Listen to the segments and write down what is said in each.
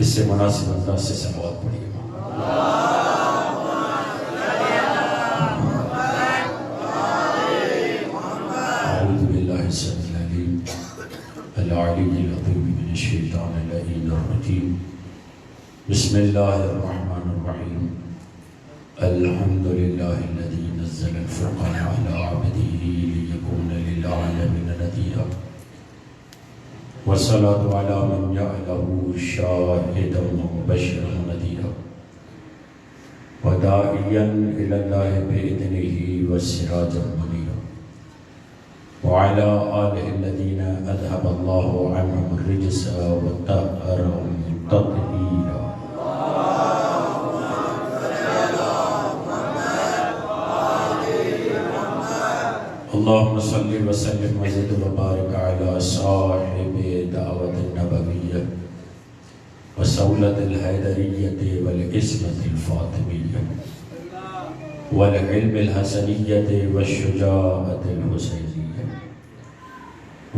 اس سے مناسب انداز سے صلوات پڑھیے گا۔ اعوذ باللہ السمیع العلیم العلی العظیم من الشیطان اللعین الرجیم بسم اللہ الرحمن الرحیم الحمد للہ الذی نزل الفرقان علی عبدہ لیکون للعالمین نذیرا والصلاة على من جعله شاهدا ومبشرا ونذيرا وداعيا إلى الله بإذنه وسراجا منيرا وعلى آله الذين أذهب الله عنهم الرجس وطهرهم تطهيرا اللهم صل وسلم وزد وبارك على صاحب دعوة النبوية وسولة الحيدرية والعصمة الفاطمية والعلم الحسنية والشجاعة الحسينية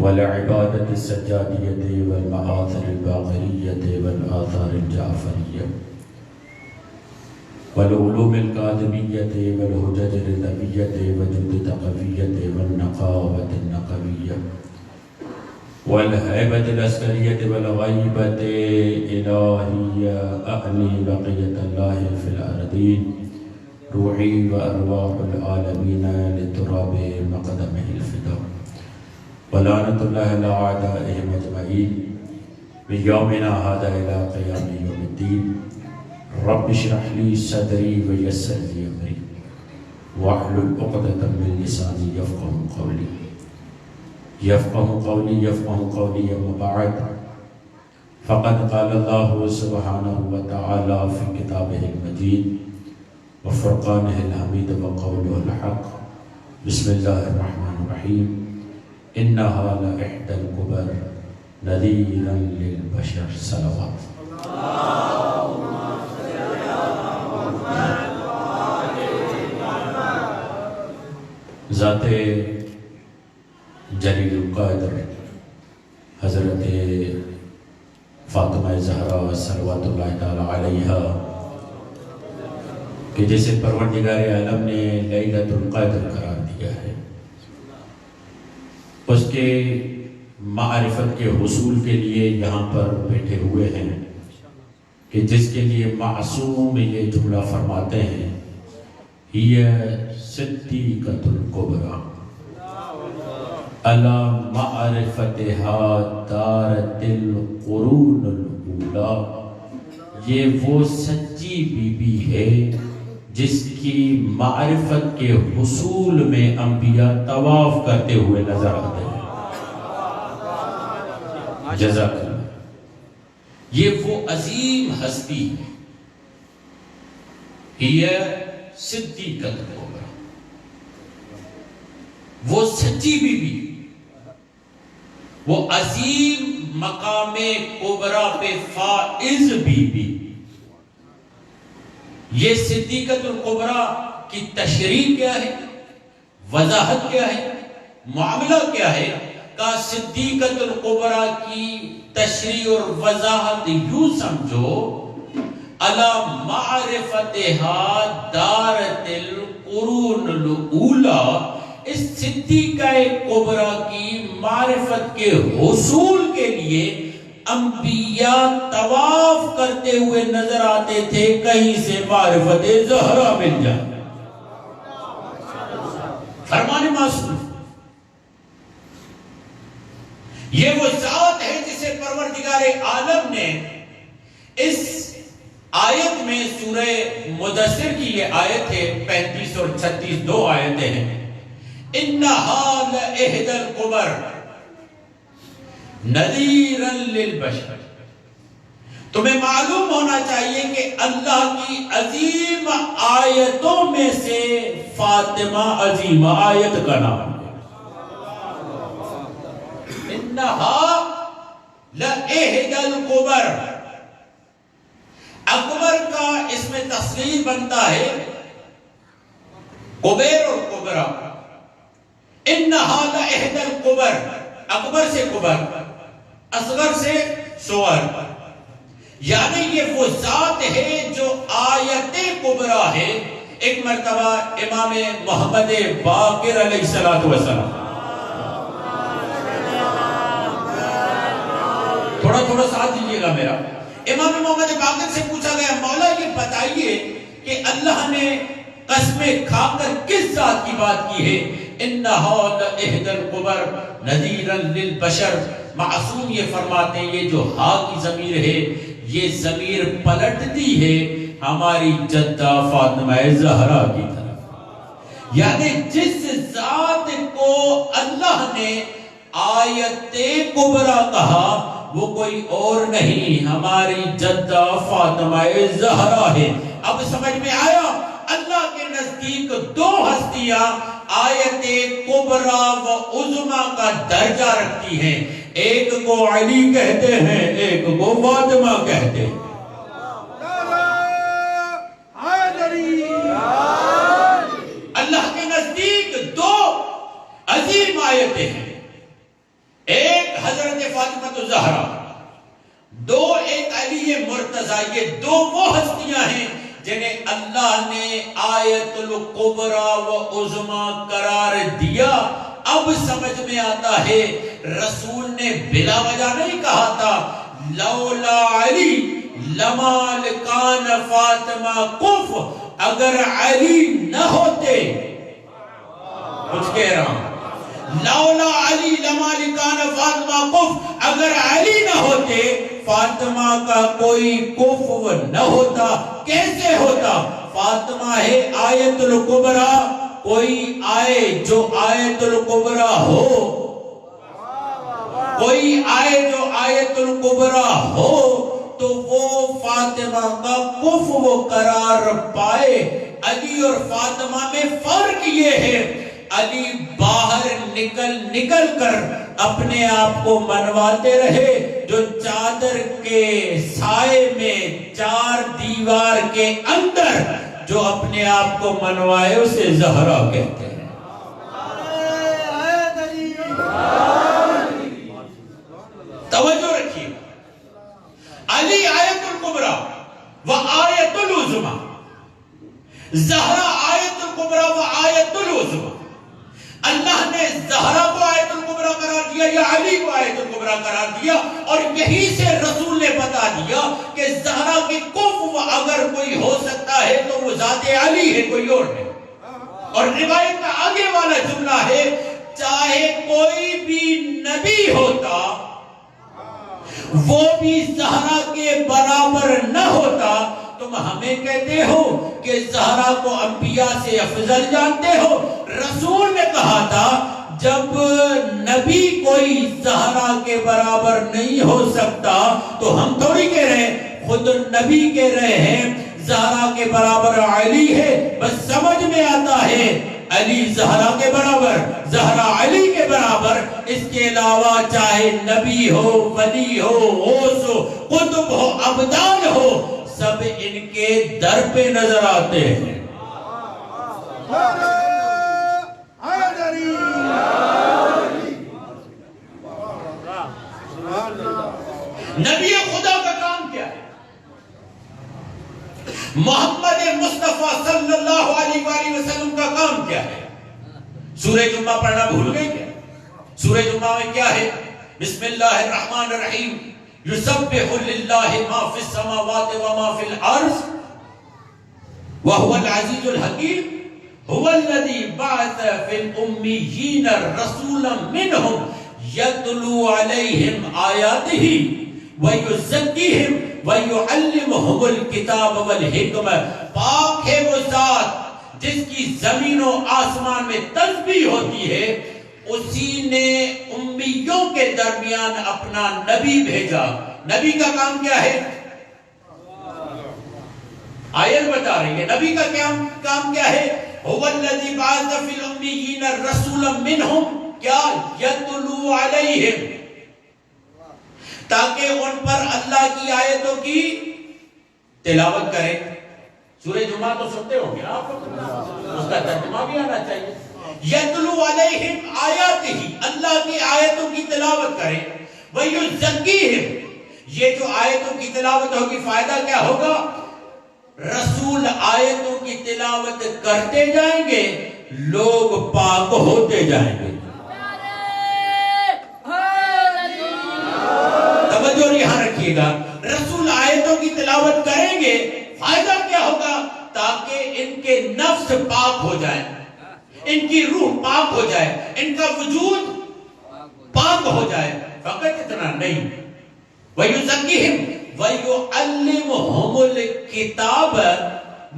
والعبادة السجادية والمآثر الباقرية والآثار الجعفرية والعلوم الكاظمية والحجج الرضوية وجود التقوية والنقاوة النقوية والهيبة العسكرية والغيبة الإلهية أعني بقية الله في الأرضين روحي وأرواح العالمين للتراب مقدمه الفداء ولعنة الله على أعدائهم أجمعين من يومنا هذا إلى قيام يوم الدين رب اشرح لي صدري ويسر لي امري واحلل عقدة من لساني يفقهوا قولي اما بعد فقد قال الله سبحانه وتعالى في كتابه المجيد وفرقانه الحميد وقوله الحق بسم الله الرحمن الرحيم انها لإحدى الكبر نذيرا للبشر صلوات ذات جلیل القدر حضرت فاطمہ زہرا صلوات اللہ تعالی علیہا کہ جسے پروردگار عالم نے لیلۃ القدر قرار دیا ہے، اس کے معرفت کے حصول کے لیے یہاں پر بیٹھے ہوئے ہیں کہ جس کے لیے معصوم یہ جملہ فرماتے ہیں ہی صدیقۃ الکبریٰ علی معرفتہا دارت القرون الاولیٰ، یہ وہ سچی بی بی ہے جس کی معرفت کے حصول میں انبیاء طواف کرتے ہوئے نظر آتے ہیں۔ جزاک اللہ۔ یہ وہ عظیم ہستی ہے، یہ صدیقۃ الکبریٰ، وہ سچی بی بی، وہ عظیم مقام کبریٰ پہ فائز بی بی۔ یہ صدیقۃ الکبریٰ کی تشریح کیا ہے، وضاحت کیا ہے، معاملہ کیا ہے؟ کہ صدیقۃ الکبریٰ کی تشریح اور وضاحت یوں سمجھو علی معرفتہا دارت القرون الاولیٰ، اس صدیقہ کبریٰ کی معرفت کے حصول کے لیے انبیاء طواف کرتے ہوئے نظر آتے تھے، کہیں سے معرفت زہرا مل جائے۔ فرمان معصوم، یہ وہ ذات ہے جسے پروردگار عالم نے اس آیت میں سورہ مدثر کی یہ آیت ہے 35 اور 36 دو آیتیں ہیں۔ انہا لإحدى الکبر نذیرا للبشر، تمہیں معلوم ہونا چاہیے کہ اللہ کی عظیم آیتوں میں سے فاطمہ عظیم آیت کا نام ہے۔ انہا لإحدى الکبر، اکبر کا اس میں تصغیر بنتا ہے کبیر اور کبریٰ۔ انہا لإحدى الکبر، اکبر سے کبر، اصغر سے صغر۔ یعنی یہ وہ ذات ہے جو آیت کبریٰ ہے. ایک مرتبہ امام محمد باقر علیہ السلام، تھوڑا ساتھ دیجئے گا میرا، امام محمد باقر سے پوچھا گیا مولا یہ بتائیے کہ اللہ نے قسم کھا کر کس ذات کی بات کی ہے؟ انہا لإحدى الکبر نذیرا للبشر. معصوم یہ فرماتے ہیں یہ جو ہا کی ضمیر ہے یہ ضمیر پلٹتی ہے ہماری جدہ فاطمہ زہرا کی طرف. یعنی جس ذات کو اللہ نے آیت کبریٰ کہا وہ کوئی اور نہیں ہماری جدہ فاطمہ زہرا ہے. اب سمجھ میں آیا اللہ کے نزدیک دو ہستیاں آیت کبریٰ و عظمیٰ کا درجہ رکھتی ہیں. ایک کو علی کہتے ہیں، ایک کو فاطمہ کہتے ہیں. اللہ کے نزدیک دو عظیم آیتیں ہیں، ایک حضرت فاطمہ الزہرا، دو ایک علی مرتضی. یہ دو وہ ہستیاں ہیں جنہیں اللہ نے آیت الکبریٰ و عظمیٰ قرار دیا. اب سمجھ میں آتا ہے رسول نے بلا وجہ نہیں کہا تھا لولا علی لما لکان فاطمہ کف. اگر علی نہ ہوتے، کچھ کہہ رہا ہوں، لولا علی لما لکان فاطمہ کف، اگر علی نہ ہوتے فاطمہ کا کوئی کف نہ ہوتا. کیسے ہوتا؟ فاطمہ ہے آیت الکبریٰ، کوئی آئے جو آیت الکبریٰ ہو، کوئی آئے جو آیت الکبریٰ ہو تو وہ فاطمہ کا کف وہ قرار پائے. علی اور فاطمہ میں فرق یہ ہے علی باہر نکل کر اپنے آپ کو منواتے رہے، جو چادر کے سائے میں چار دیوار کے اندر جو اپنے آپ کو منوائے اسے زہرا کہتے ہیں. توجہ رکھیے، علی آیت الکبریٰ و آیت العظمیٰ، زہرا آیت الکبریٰ و آیت العظمیٰ. اللہ نے زہرا کو آیت الکبریٰ قرار دیا یا علی کو آیت الکبریٰ قرار دیا، اور یہی سے رسول نے بتا دیا کہ زہرا کی کف اگر کوئی ہو سکتا ہے تو وہ ذات علی ہے، کوئی اور نہیں. اور روایت کا آگے والا جملہ ہے چاہے کوئی بھی نبی ہوتا وہ بھی زہرا کے برابر نہ ہوتا. تم ہمیں کہتے ہو کہ زہرا کو انبیاء سے افضل جانتے ہو. رسول نے کہا تھا جب نبی کوئی زہرا کے برابر نہیں ہو سکتا تو ہم تھوڑی کہہ رہے ہیں، خود نبی کہہ رہے ہیں زہرا کے برابر علی ہے. بس سمجھ میں آتا ہے علی زہرا کے برابر، زہرا علی کے برابر. اس کے علاوہ چاہے نبی ہو، ولی ہو، غوث ہو، قطب ہو، ابدال ہو، سب ان کے در پہ نظر آتے ہیں. نبی خدا کا کام کیا ہے؟ محمد مصطفیٰ صلی اللہ علیہ وآلہ وسلم کا کام کیا ہے؟ سورہ جمعہ پڑھنا بھول گئے کیا؟ سورہ جمعہ میں کیا ہے؟ بسم اللہ الرحمن الرحیم، یسبح للہ ما فی السماوات وما فی الارض وہو العزیز الحکیم هو الذی بعث فی الامیین رسولا منہم یتلو علیہم آیاتہ ویزکیہم ویعلمہم الکتاب والحکمہ. پاک ہے وہ ذات جس کی زمین و آسمان میں تسبیح ہوتی ہے، اسی نے امیوں کے درمیان اپنا نبی بھیجا. نبی کا کام کیا ہے؟ آیت بتا رہی ہے نبی کا کام کیا ہے؟ هو الذی بعث فی الامیین رسولا منہم، کیا؟ یتلو علیہم، تاکہ ان پر اللہ کی آیتوں کی تلاوت کریں. سورہ جمعہ تو سنتے ہوں گے آپ، اس کا ترجمہ بھی آنا چاہیے. یتلو علیہم آیاتہ، اللہ کی آیتوں کی تلاوت کریں. ویزکیہم، یہ جو آیتوں کی تلاوت ہوگی فائدہ کیا ہوگا؟ رسول آیتوں کی تلاوت کرتے جائیں گے، لوگ پاک ہوتے جائیں گے۔ توجہ یہاں رکھیے گا، رسول آیتوں کی تلاوت کریں گے، فائدہ کیا ہوگا؟ تاکہ ان کے نفس پاک ہو جائے، ان کی روح پاک ہو جائے، ان کا وجود پاک ہو جائے۔ فقط اتنا نہیں، وَيُزَكِّهِمْ وَيُعَلِّمُهُمُ الْكِتَابَ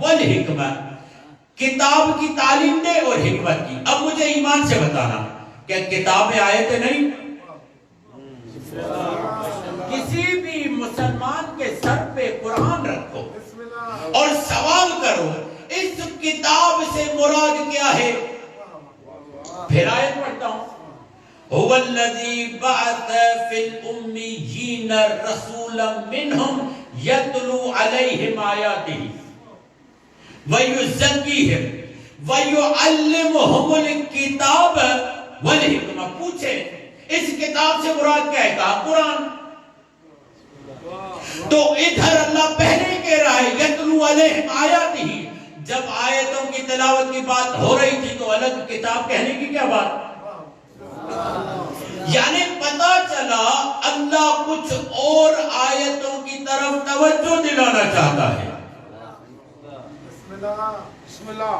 وَالْحِكْمَةَ، کتاب کی تعلیم دے اور حکمت کی۔ اب مجھے ایمان سے بتانا، کیا کتاب میں آیتیں نہیں؟ کسی بھی مسلمان کے سر پہ قرآن رکھو اور سوال کرو اس کتاب سے مراد کیا ہے؟ پھر آیت پڑھتا ہوں، هو الذي بعث في الأميين رسولا منهم يتلو عليهم آياته ويزكيهم ويعلمهم الكتاب والحكمة۔ پوچھے اس کتاب سے مراد کیا ہے؟ کہا قرآن۔ تو ادھر اللہ پہلے کہہ رہا ہے یتلو علیہم آیاتہ، جب آیتوں کی تلاوت کی بات ہو رہی تھی تو الگ کتاب کہنے کی کیا بات؟ یعنی پتا چلا اللہ کچھ اور آیتوں کی طرف توجہ دلانا چاہتا ہے۔ بسم اللہ۔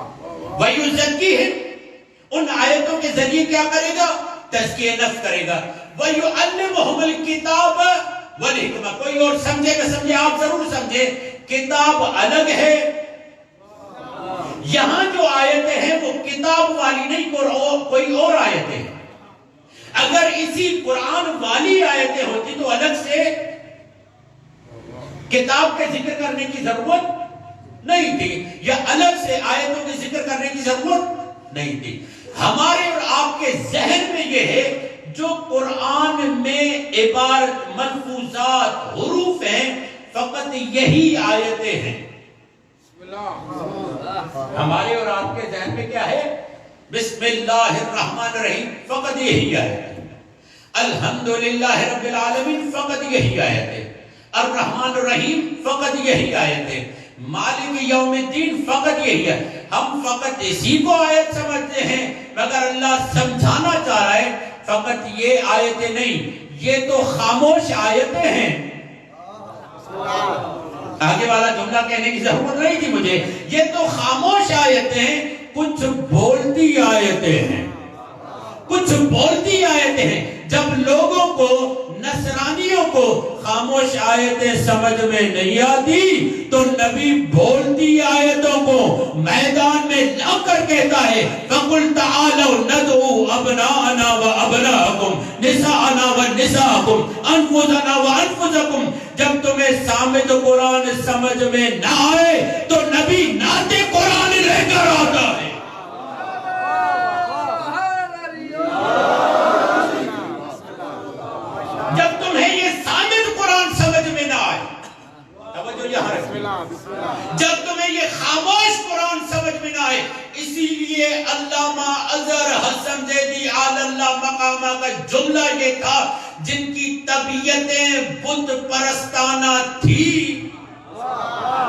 وَيُزَكِّهِمْ، ان آیتوں کے ذریعے کیا کرے گا؟ تزکیہ نفس کرے گا۔ وَيُعَلِّمُهُمُ الْكِتَابَ وَالْحِكْمَةَ، کوئی اور سمجھے گا سمجھے، آپ ضرور سمجھے، کتاب الگ ہے، یہاں جو آیتیں ہیں وہ کتاب والی نہیں، کوئی اور آیتیں ہیں۔ اگر اسی قرآن والی آیتیں ہوتی تو الگ سے کتاب کے ذکر کرنے کی ضرورت نہیں تھی، یا الگ سے آیتوں کے ذکر کرنے کی ضرورت نہیں تھی۔ ہمارے اور آپ کے ذہن میں یہ ہے جو قرآن میں عبارت، ملفوظات، حروف ہیں، فقط یہی آیتیں ہیں۔ ہمارے اور آپ کے ذہن میں کیا ہے؟ بسم اللہ الرحمن الرحیم، فقط یہی آیت ہے۔ الحمدللہ رب العالمین، فقط یہی آیت ہے۔ الرحمن الرحیم، فقط یہی آیت ہے۔ مالک یوم الدین، فقط یہی ہے۔ ہم فقط اسی کو آیت سمجھتے ہیں، مگر اللہ سمجھانا چاہ رہا ہے فقط یہ آیتیں نہیں، یہ تو خاموش آیتیں ہیں۔ آگے والا جملہ کہنے کی ضرورت نہیں تھی مجھے، یہ تو خاموش آیتیں ہیں، کچھ بولتی آیتیں ہیں، کچھ بولتی آیتیں ہیں۔ جب لوگوں کو، نصرانیوں کو خاموش آیتیں سمجھ میں نہیں آتی تو نبی بولتی آیتوں کو میدان میں لا کر کہتا ہے فَقُلْ تَعَالَوْا نَدْعُوا أَبْنَاءَنَا وَأَبْنَاءَكُمْ نِسَاءَنَا وَنِسَاءَكُمْ أَنفُسَنَا وَأَنفُسَكُمْ۔ جب تمہیں سامد قرآن سمجھ میں نہ آئے تو نبی نعت قرآن لے کر آتا ہے۔ جب تمہیں یہ سامد قرآن سمجھ میں نہ آئے، توجہ یہاں رکھیں، جب تمہیں یہ خاموش قرآن سمجھ میں نہ آئے، اسی لیے علامہ اظہر حسن زیدی علی اللہ مقامہ کا جملہ یہ تھا، جن کی طبیعتیں بت پرستانہ تھی،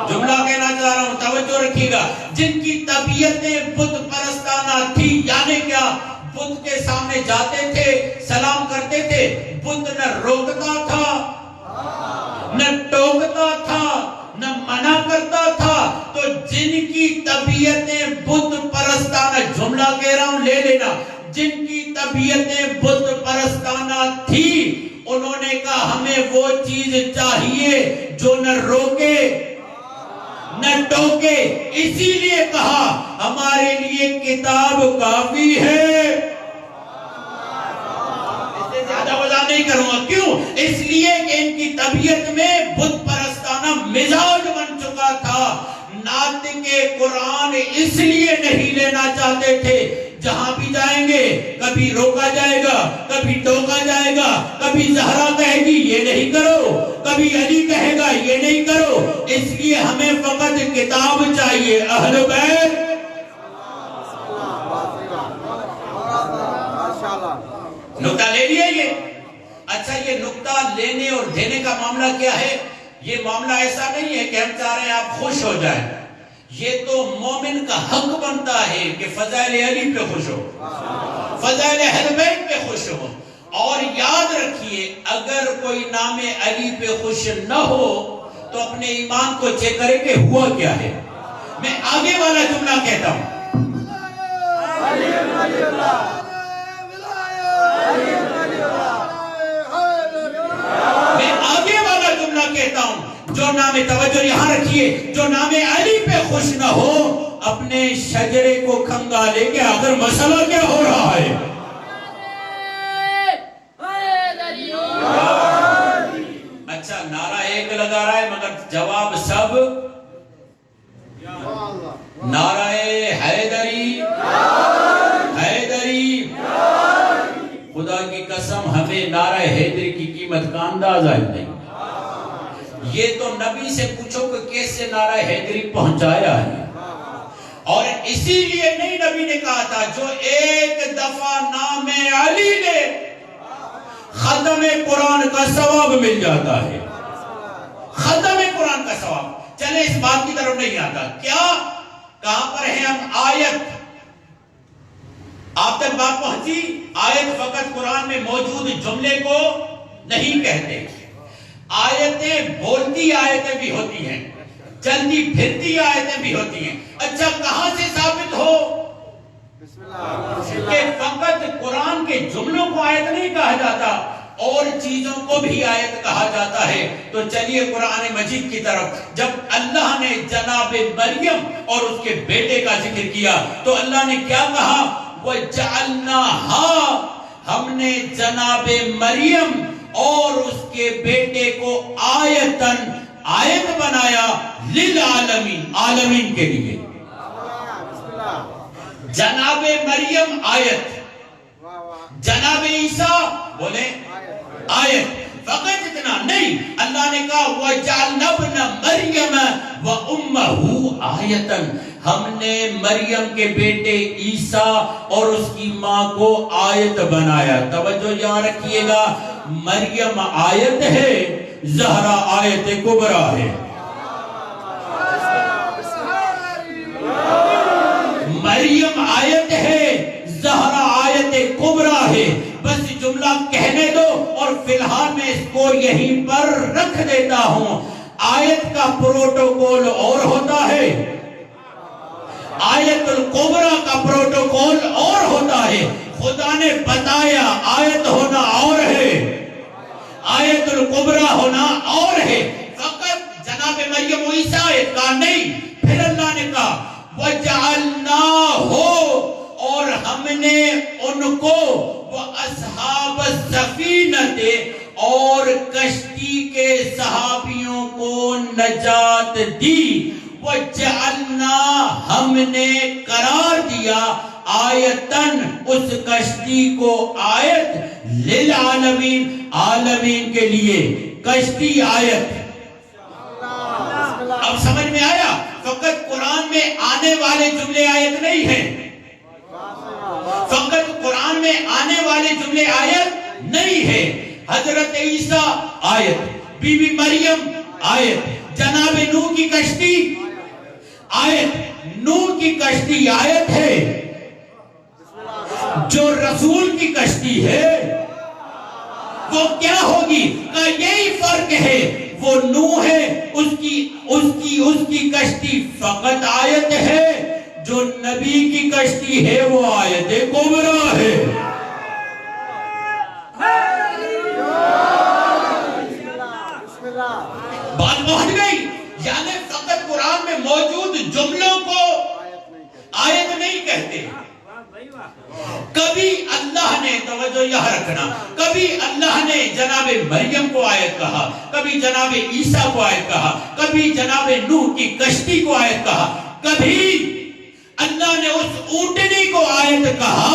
جملہ کہنا چاہ رہا ہوں، توجہ رکھیے گا، جن کی طبیعتیں بت پرستانہ تھی، یعنی کیا؟ بت کے سامنے جاتے تھے، سلام کرتے تھے، بت نہ روکتا تھا، نہ ٹوکتا تھا، نہ منع کرتا تھا۔ تو جن کی طبیعتیں بت پرستانہ، جملہ کہہ رہا ہوں لے لینا، جن کی طبیعتیں بت پرستانہ تھی، انہوں نے کہا ہمیں وہ چیز چاہیے جو نہ روکے نہ ٹوکے، اسی لیے کہا ہمارے لیے کتاب کافی ہے۔ اس سے زیادہ وضاحت نہیں کروں گا، کیوں؟ اس لیے کہ ان کی طبیعت میں بت پرستانہ مزاج بن چکا تھا۔ ناطق قرآن اس لیے نہیں لینا چاہتے تھے، جہاں بھی جائیں گے کبھی روکا جائے گا، کبھی ٹوکا جائے گا، کبھی زہرا کہے گی یہ نہیں کرو، کبھی علی کہے گا یہ نہیں کرو، اس لیے ہمیں فقط کتاب چاہیے۔ اہل بیت، نکتہ لے لیے یہ اچھا یہ نقطہ لینے اور دینے کا معاملہ کیا ہے؟ یہ معاملہ ایسا نہیں ہے کہ ہم چاہ رہے ہیں آپ خوش ہو جائیں. یہ تو مومن کا حق بنتا ہے کہ فضائل علی پہ خوش ہو, فضائل اہل بیت پہ خوش ہو. اور یاد رکھیے اگر کوئی نام علی پہ خوش نہ ہو تو اپنے ایمان کو چیک کرے کہ ہوا کیا ہے. میں آگے والا جملہ کہتا ہوں, میں آگے والا جملہ کہتا ہوں, جو نام, توجہ یہاں رکھیے, جو نام علی پہ خوش نہ ہو اپنے شجرے کو کھنگالے کہ اگر مسئلہ کیا ہو رہا ہے. اچھا نعرہ ایک لگا رہا ہے مگر جواب سب نعرہ حیدری حیدری. خدا کی قسم ہمیں نعرہ حیدری کی قیمت کا اندازہ ہی نہیں. یہ تو نبی سے پوچھو کہ کیسے نعرہ حیدری پہنچایا ہے. اور اسی لیے نہیں نبی نے کہا تھا جو ایک دفعہ نام علی لے ختم قرآن کا ثواب مل جاتا ہے. ختم قرآن کا ثواب. چلے اس بات کی طرف نہیں آتا. کیا کہاں پر ہیں ہم؟ آیت آپ تک بات پہنچی؟ آیت فقط قرآن میں موجود جملے کو نہیں کہتے. آیتیں بولتی آیتیں بھی ہوتی ہیں, چلتی پھرتی آیتیں بھی ہوتی ہیں. اچھا کہاں سے ثابت ہو کہ فقط قرآن کے جملوں کو آیت نہیں کہا جاتا, اور چیزوں کو بھی آیت کہا جاتا ہے؟ تو چلیے قرآن مجید کی طرف. جب اللہ نے جناب مریم اور اس کے بیٹے کا ذکر کیا تو اللہ نے کیا کہا؟ وَجَعَلْنَاهَا, ہم نے جناب مریم اور اس کے بیٹے کو آیتن, آیت بنایا, للعالمین, عالمین کے لیے. جناب مریم آیت, جناب عیسیٰ بولے آیت. فقط اتنا نہیں, اللہ نے کہا وَجَعَلْنَا ابْنَ مَرْيَمَ وَأُمَّهُ آیَةً, ہم نے مریم کے بیٹے عیسیٰ اور اس کی ماں کو آیت بنایا. توجہ یہاں رکھیے گا, مریم آیت ہے, زہرا آیت کبریٰ ہے. مریم آیت ہے, زہرا آیت کبریٰ ہے. بس جملہ کہنے دو اور فی الحال میں اس کو یہیں پر رکھ دیتا ہوں. آیت کا پروٹوکول اور ہوتا ہے, آیت الکبریٰ کا پروٹوکول اور ہوتا ہے. خدا نے بتایا آیت ہونا اور ہے, آیت الکبریٰ ہونا اور ہے. فقط جناب مریم و عیسیٰ آیت کا نہیں. پھر اللہ نے کہا وَجَعَلْنَاهُ, اور ہم نے ان کو وَأَصْحَابَ السَّفِينَةِ, اور کشتی کے صحابیوں کو نجات دی. وَجَعَلْنَا, ہم نے قرار دیا, آیتن, اس کشتی کو آیت, للعالمین, عالمین کے لیے. کشتی آیت. اب سمجھ میں آیا؟ فقط قرآن میں آنے والے جملے آیت نہیں ہیں, فقط قرآن میں آنے والے جملے آیت نہیں ہے. حضرت عیسیٰ آیت, بی بی مریم آیت, جناب نوح کی کشتی آیت. نوح کی کشتی آیت ہے, جو رسول کی کشتی ہے وہ کیا ہوگی؟ کہ یہی فرق ہے, وہ نوح ہے, اس کی کشتی فقط آیت ہے, جو نبی کی کشتی ہے وہ آیت کبریٰ ہے. بات پہنچ گئی؟ یعنی فقط قرآن میں موجود جملوں کو آیت نہیں کہتے. کبھی اللہ نے, توجہ یہاں رکھنا, کبھی اللہ نے جناب مریم کو آیت کہا, کبھی جناب عیسیٰ کو آیت کہا, کبھی جناب نوح کی کشتی کو آیت کہا, کبھی اللہ نے اس اونٹنی کو آیت کہا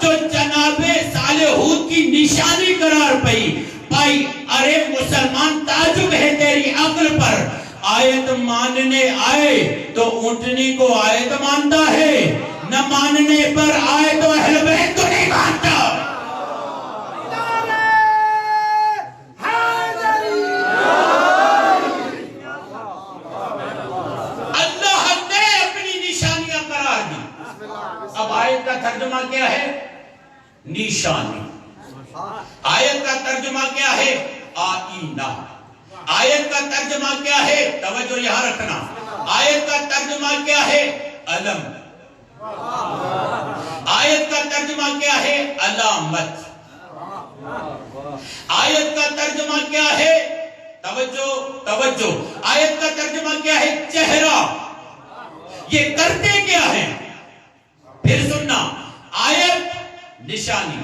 جو جناب صالح ہود کی نشانی قرار پائی. ارے مسلمان, تعجب ہے تیری عقل پر. آیت ماننے آئے تو اونٹنی کو آیت مانتا ہے, نہ ماننے پر آئے تو اہل بیت کو نہیں مانتا. نشانی. آیت کا ترجمہ کیا ہے؟ آئینہ. آیت کا ترجمہ کیا ہے؟ توجہ یہاں رکھنا. آیت کا ترجمہ کیا ہے؟ علم. آیت کا ترجمہ کیا ہے؟ علامت. آیت کا ترجمہ کیا ہے؟ توجہ. آیت کا ترجمہ کیا ہے؟ چہرہ. یہ کرتے کیا ہے؟ پھر سننا. آیت نشانی،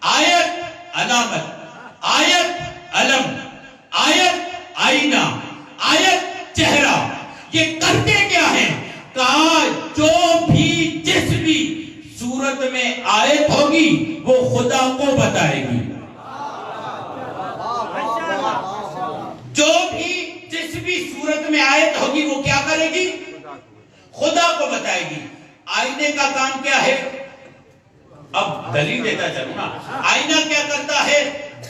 آیت علامت، آیت علم، آیت آئینہ، آیت چہرہ. یہ کرتے کیا ہیں؟ کہا جو بھی جس بھی صورت میں آیت ہوگی وہ خدا کو بتائے گی. جو بھی جس بھی صورت میں آیت ہوگی وہ کیا کرے گی؟ خدا کو بتائے گی. آئینے کا کام کیا ہے؟ اب دلیل دیتا چلوں نا. آئینہ کیا کرتا ہے؟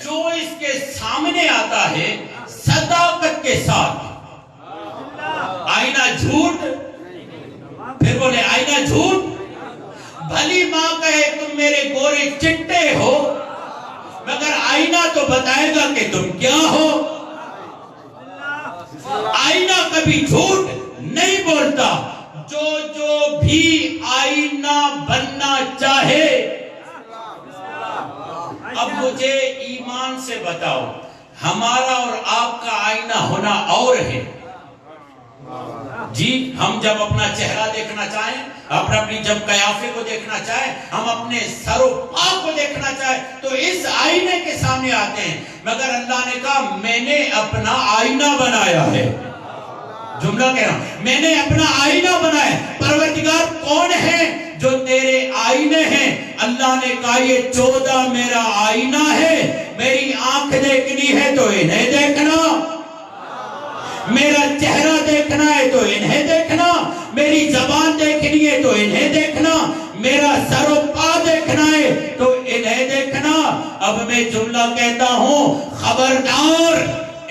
جو اس کے سامنے آتا ہے صداقت کے ساتھ. آئینہ جھوٹ. پھر بولے آئینہ جھوٹ. بھلی ماں کہے تم میرے گورے چٹے ہو، مگر آئینہ تو بتائے گا کہ تم کیا ہو. آئینہ کبھی جھوٹ نہیں بولتا. جو بھی آئینہ بننا چاہے. اب مجھے ایمان سے بتاؤ، ہمارا اور آپ کا آئینہ ہونا اور ہے. جی ہم جب اپنا چہرہ دیکھنا چاہیں، اپنی جب قیافے کو دیکھنا چاہیں، ہم اپنے سر و پا کو دیکھنا چاہیں تو اس آئینے کے سامنے آتے ہیں. مگر اللہ نے کہا میں نے اپنا آئینہ بنایا ہے. جملہ کہہ رہا ہوں، میں نے اپنا آئینہ بنایا. پروردگار کون ہے جو تیرے آئینے ہیں؟ اللہ نے کہا یہ 14 میرا آئینہ ہے. میری آنکھ دیکھنی ہے تو انہیں دیکھنا، میرا چہرہ دیکھنا ہے تو انہیں دیکھنا، میری زبان دیکھنی ہے تو انہیں دیکھنا، میرا سر و پا دیکھنا ہے تو انہیں دیکھنا. اب میں جملہ کہتا ہوں، خبردار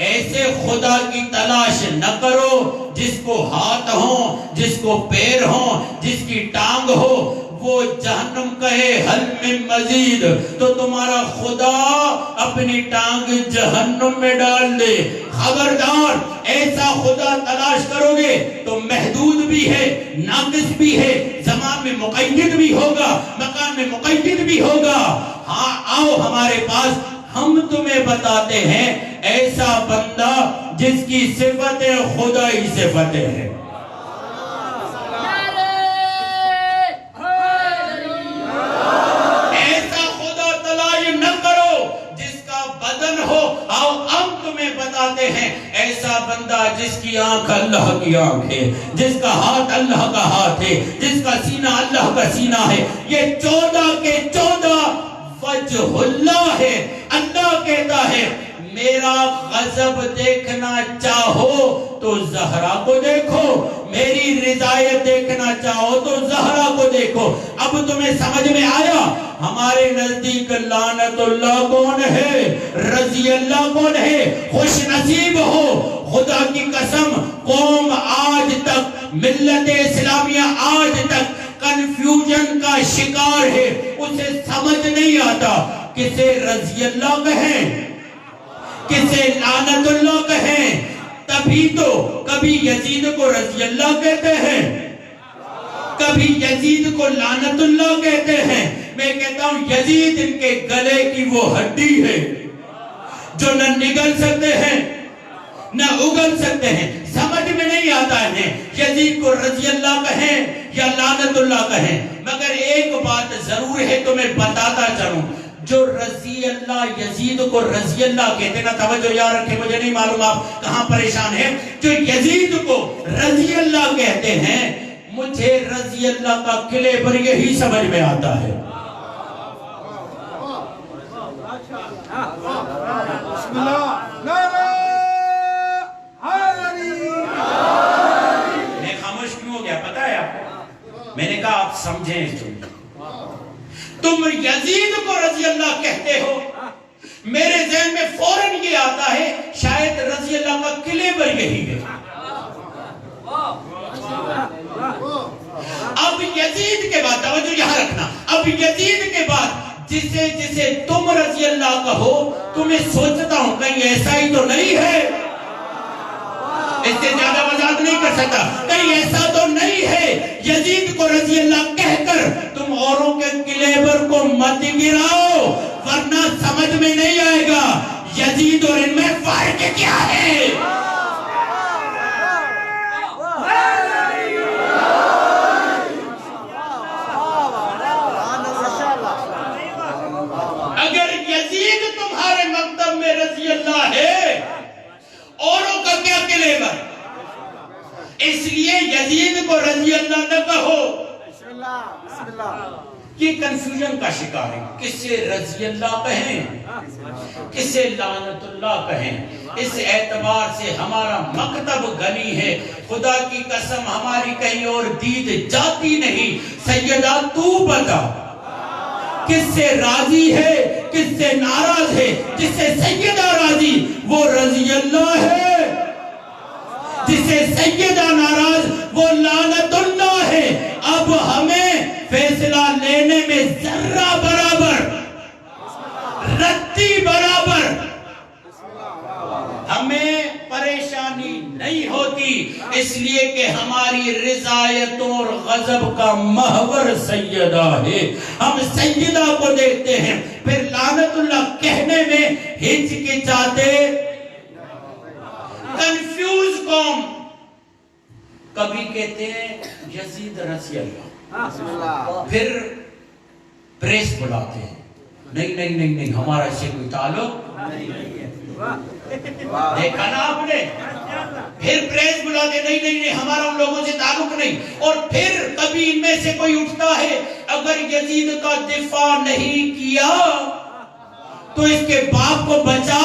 ایسے خدا کی تلاش نہ کرو جس کو ہاتھ ہوں، جس کو پیر ہوں، جس کی ٹانگ ہو. وہ جہنم کہے حل من مزید تو تمہارا خدا اپنی ٹانگ جہنم میں ڈال دے. خبردار ایسا خدا تلاش کرو گے تو محدود بھی ہے، ناقص بھی ہے، زمان میں مقید بھی ہوگا، مکان میں مقید بھی ہوگا. ہاں آؤ ہمارے پاس، ہم تمہیں بتاتے ہیں ایسا بندہ جس کی صفتیں خدائی صفتیں ہیں. ایسا خدا تلاش نہ کرو جس کا بدن ہو. آؤ ہم تمہیں بتاتے ہیں ایسا بندہ جس کی آنکھ اللہ کی آنکھ ہے، جس کا ہاتھ اللہ کا ہاتھ ہے، جس کا سینہ اللہ کا سینہ ہے. یہ 14 کے 14 وجہ اللہ ہے. اللہ کہتا ہے میرا غضب دیکھنا چاہو تو زہرا کو دیکھو، میری رضایت دیکھنا چاہو تو زہرا کو دیکھو. اب تمہیں سمجھ میں آیا ہمارے نزدیک لعنت اللہ کون ہے، رضی اللہ کون ہے. خوش نصیب ہو، خدا کی قسم قوم آج تک، ملت اسلامیہ آج تک کنفیوژن کا شکار ہے. اسے سمجھ نہیں آتا کسے رضی اللہ کہیں، کسے لعنت اللہ کہیں. تبھی تو کبھی یزید کو رضی اللہ کہتے ہیں، کبھی یزید کو لعنت اللہ کہتے ہیں. میں کہتا ہوں یزید ان کے گلے کی وہ ہڈی ہے جو نہ نگل سکتے ہیں نہ اگل سکتے ہیں. سمجھ میں نہیں آتا ہے یزید کو رضی اللہ کہیں یا لعنت اللہ کہیں. مگر ایک بات ضرور ہے تمہیں بتاتا چلوں، جو رضی اللہ یزید کو رضی اللہ کہتے نا، توجہ یاد رکھیں، مجھے نہیں معلوم آپ کہاں پریشان ہیں. جو یزید کو رضی اللہ کہتے ہیں، مجھے رضی اللہ کا قلعے پر یہی سمجھ میں آتا ہے. بسم اللہ. میں خاموش کیوں ہو گیا پتہ ہے آپ کو؟ میں نے کہا آپ سمجھیں اس جملے. تم یزید کو رضی اللہ کہتے ہو، میرے ذہن میں فوراً یہ آتا ہے شاید رضی اللہ کا قلعے پر یہی ہے. اب یزید کے بعد توجہ یہاں رکھنا، اب یزید کے بعد جسے جسے تم رضی اللہ کہو تمہیں سوچتا ہوں کہیں ایسا ہی تو نہیں ہے، اس سے زیادہ وضاحت نہیں کر سکتا، کہیں ایسا تو نہیں ہے یزید کو رضی اللہ کہہ کر تم اوروں کے کلیبر کو مت گراؤ، ورنہ سمجھ میں نہیں آئے گا یزید اور ان میں فرق کیا ہے۔ اگر یزید تمہارے مکتب میں رضی اللہ ہے، اوروں کا کیا کلیبر؟ اس لیے یزید کو رضی اللہ نہ کہو۔ یہ کنفیوژن کا شکار ہے، کسے رضی اللہ کہیں کسے لعنت اللہ کہیں۔ اس اعتبار سے ہمارا مکتب غنی ہے، خدا کی قسم ہماری کہیں اور دید جاتی نہیں۔ سیدہ تو بتا کس سے راضی ہے کس سے ناراض ہے؟ جس سے سیدہ راضی وہ رضی اللہ ہے، جس سے سیدہ ناراض وہ لعنت اللہ ہے۔ اب ہمیں فیصلہ لینے میں ذرہ برابر رتی برابر ہمیں پریشانی نہیں ہوتی، اس لیے کہ ہماری رضایتوں اور غضب کا محور سیدہ ہے۔ ہم سیدہ کو دیکھتے ہیں، پھر لعنت اللہ کہنے میں ہچکچاتے۔ کنفیوز قوم کبھی کہتے ہیں یزید رضی اللہ، پھر پریس بلاتے ہیں، نہیں نہیں نہیں نہیں ہمارا اس سے کوئی تعلق نہیں۔ دیکھا نا آپ نے، پھر پریس بلاتے نہیں نہیں نہیں ہمارا ان لوگوں سے تعلق نہیں۔ اور پھر کبھی ان میں سے کوئی اٹھتا ہے اگر یزید کا دفاع نہیں کیا تو اس کے باپ کو بچا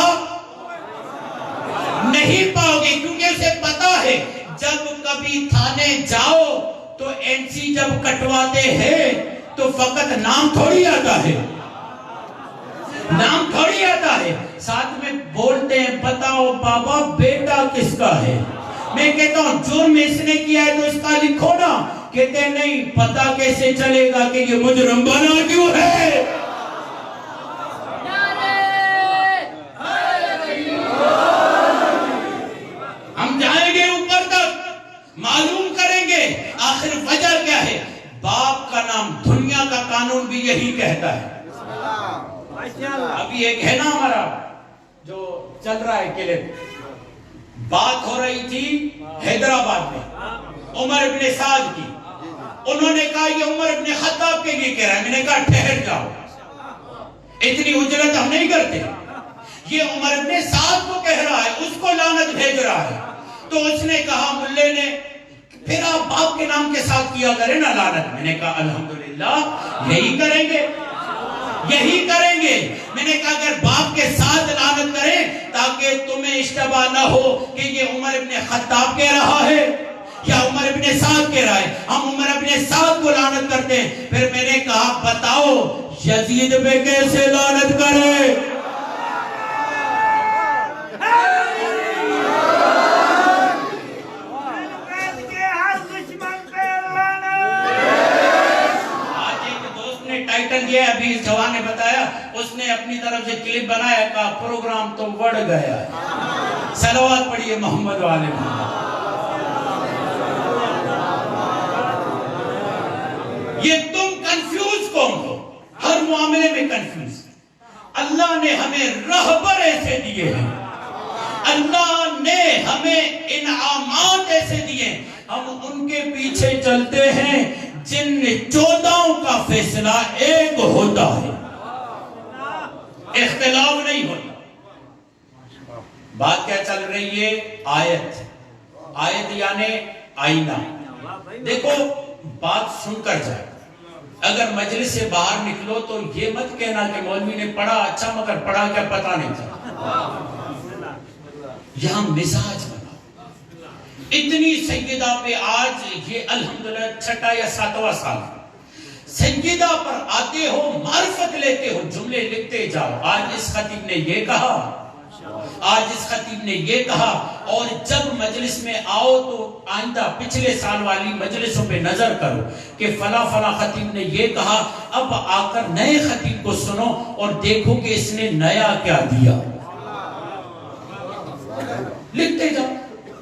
نہیں پاؤ گے، کیونکہ اسے پتا ہے جب کبھی تھانے جاؤ تو این سی جب کٹواتے ہیں تو فقط نام تھوڑی آتا ہے، نام تھوڑی آتا ہے، ساتھ میں بولتے ہیں بتاؤ بابا بیٹا کس کا ہے۔ میں کہتا ہوں جرم اس نے کیا ہے تو اس کا لکھو نا، کہتے ہیں نہیں پتا کیسے چلے گا کہ یہ مجرم بنا کیوں ہے۔ ہم جائیں گے اوپر تک، معلوم کریں گے آخر وجہ کیا ہے۔ باپ کا نام، دنیا کا قانون بھی یہی کہتا ہے۔ ابھی ایک ہے نا ہمارا جو چل رہا ہے کلپ، بات ہو رہی تھی حیدرآباد میں عمر ابن سعد کی، انہوں نے کہا یہ عمر ابن خطاب کے لیے کہہ رہا ہے، میں نے کہا ٹھہر جاؤ، اتنی اجرت ہم نہیں کرتے، یہ عمر ابن سعد کو کہہ رہا ہے، اس کو لعنت بھیج رہا ہے۔ تو اس نے کہا ملے نے پھر آپ باپ کے نام کے ساتھ کیا کریں نا لعنت۔ میں نے کہا الحمدللہ یہی کریں گے، یہی کریں گے۔ میں نے کہا اگر باپ کے ساتھ لعنت کریں تاکہ تمہیں اشتباہ نہ ہو کہ یہ عمر ابن خطاب کہہ رہا ہے یا عمر ابن سعد کہہ رہا ہے، ہم عمر ابن سعد کو لعنت کرتے ہیں۔ پھر میں نے کہا بتاؤ یزید پہ کیسے لعنت کرے؟ یہ ابھی اس جوان نے بتایا، اس نے اپنی طرف سے کلپ بنایا، کہا پروگرام تو بڑھ گیا ہے، صلوات پڑھیے محمد والے محمد۔ یہ تم کنفیوز قوم ہو، ہر معاملے میں کنفیوز۔ اللہ نے ہمیں رہبر ایسے دیے ہیں، اللہ نے ہمیں انعامات ایسے دیے، ہم ان کے پیچھے چلتے ہیں جن 14 کا فیصلہ ایک ہوتا ہے، اختلاف نہیں ہوتا۔ بات کیا چل رہی ہے؟ آیت، آیت یعنی آئینہ۔ دیکھو بات سن کر جائے، اگر مجلس سے باہر نکلو تو یہ مت کہنا کہ مولوی نے پڑھا اچھا مگر پڑھا کیا پتہ نہیں چلا۔ یہاں مزاج بنا، اتنی سیدہ پہ آج یہ الحمدللہ 6واں یا 7واں سال سیدہ پر آتے ہو، معرفت لیتے ہو، جملے لکھتے جاؤ۔ آج اس خطیب نے یہ کہا، آج اس خطیب نے یہ کہا، اور جب مجلس میں آؤ تو آئندہ پچھلے سال والی مجلسوں پہ نظر کرو کہ فلاں فلاں خطیب نے یہ کہا، اب آ کر نئے خطیب کو سنو اور دیکھو کہ اس نے نیا کیا دیا۔ لکھتے جاؤ،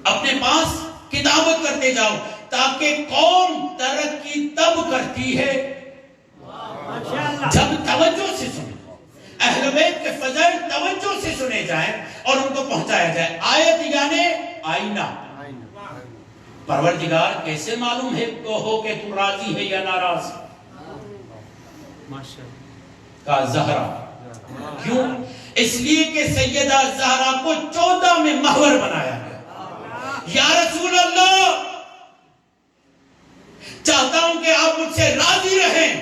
اپنے پاس کتابت کرتے جاؤ، تاکہ قوم ترقی تب کرتی ہے جب توجہ سے سنے، اہل بیت کے فضائل توجہ سے سنے جائیں اور ان کو پہنچایا جائے۔ آیت یعنی آئینہ۔ پروردگار کیسے معلوم ہے ہو کہ تو راضی ہے یا ناراض؟ کہا زہرا۔ کیوں؟ اس لیے کہ سیدہ زہرا کو 14 میں محور بنایا گیا۔ یا رسول اللہ، چاہتا ہوں کہ آپ مجھ سے راضی رہیں۔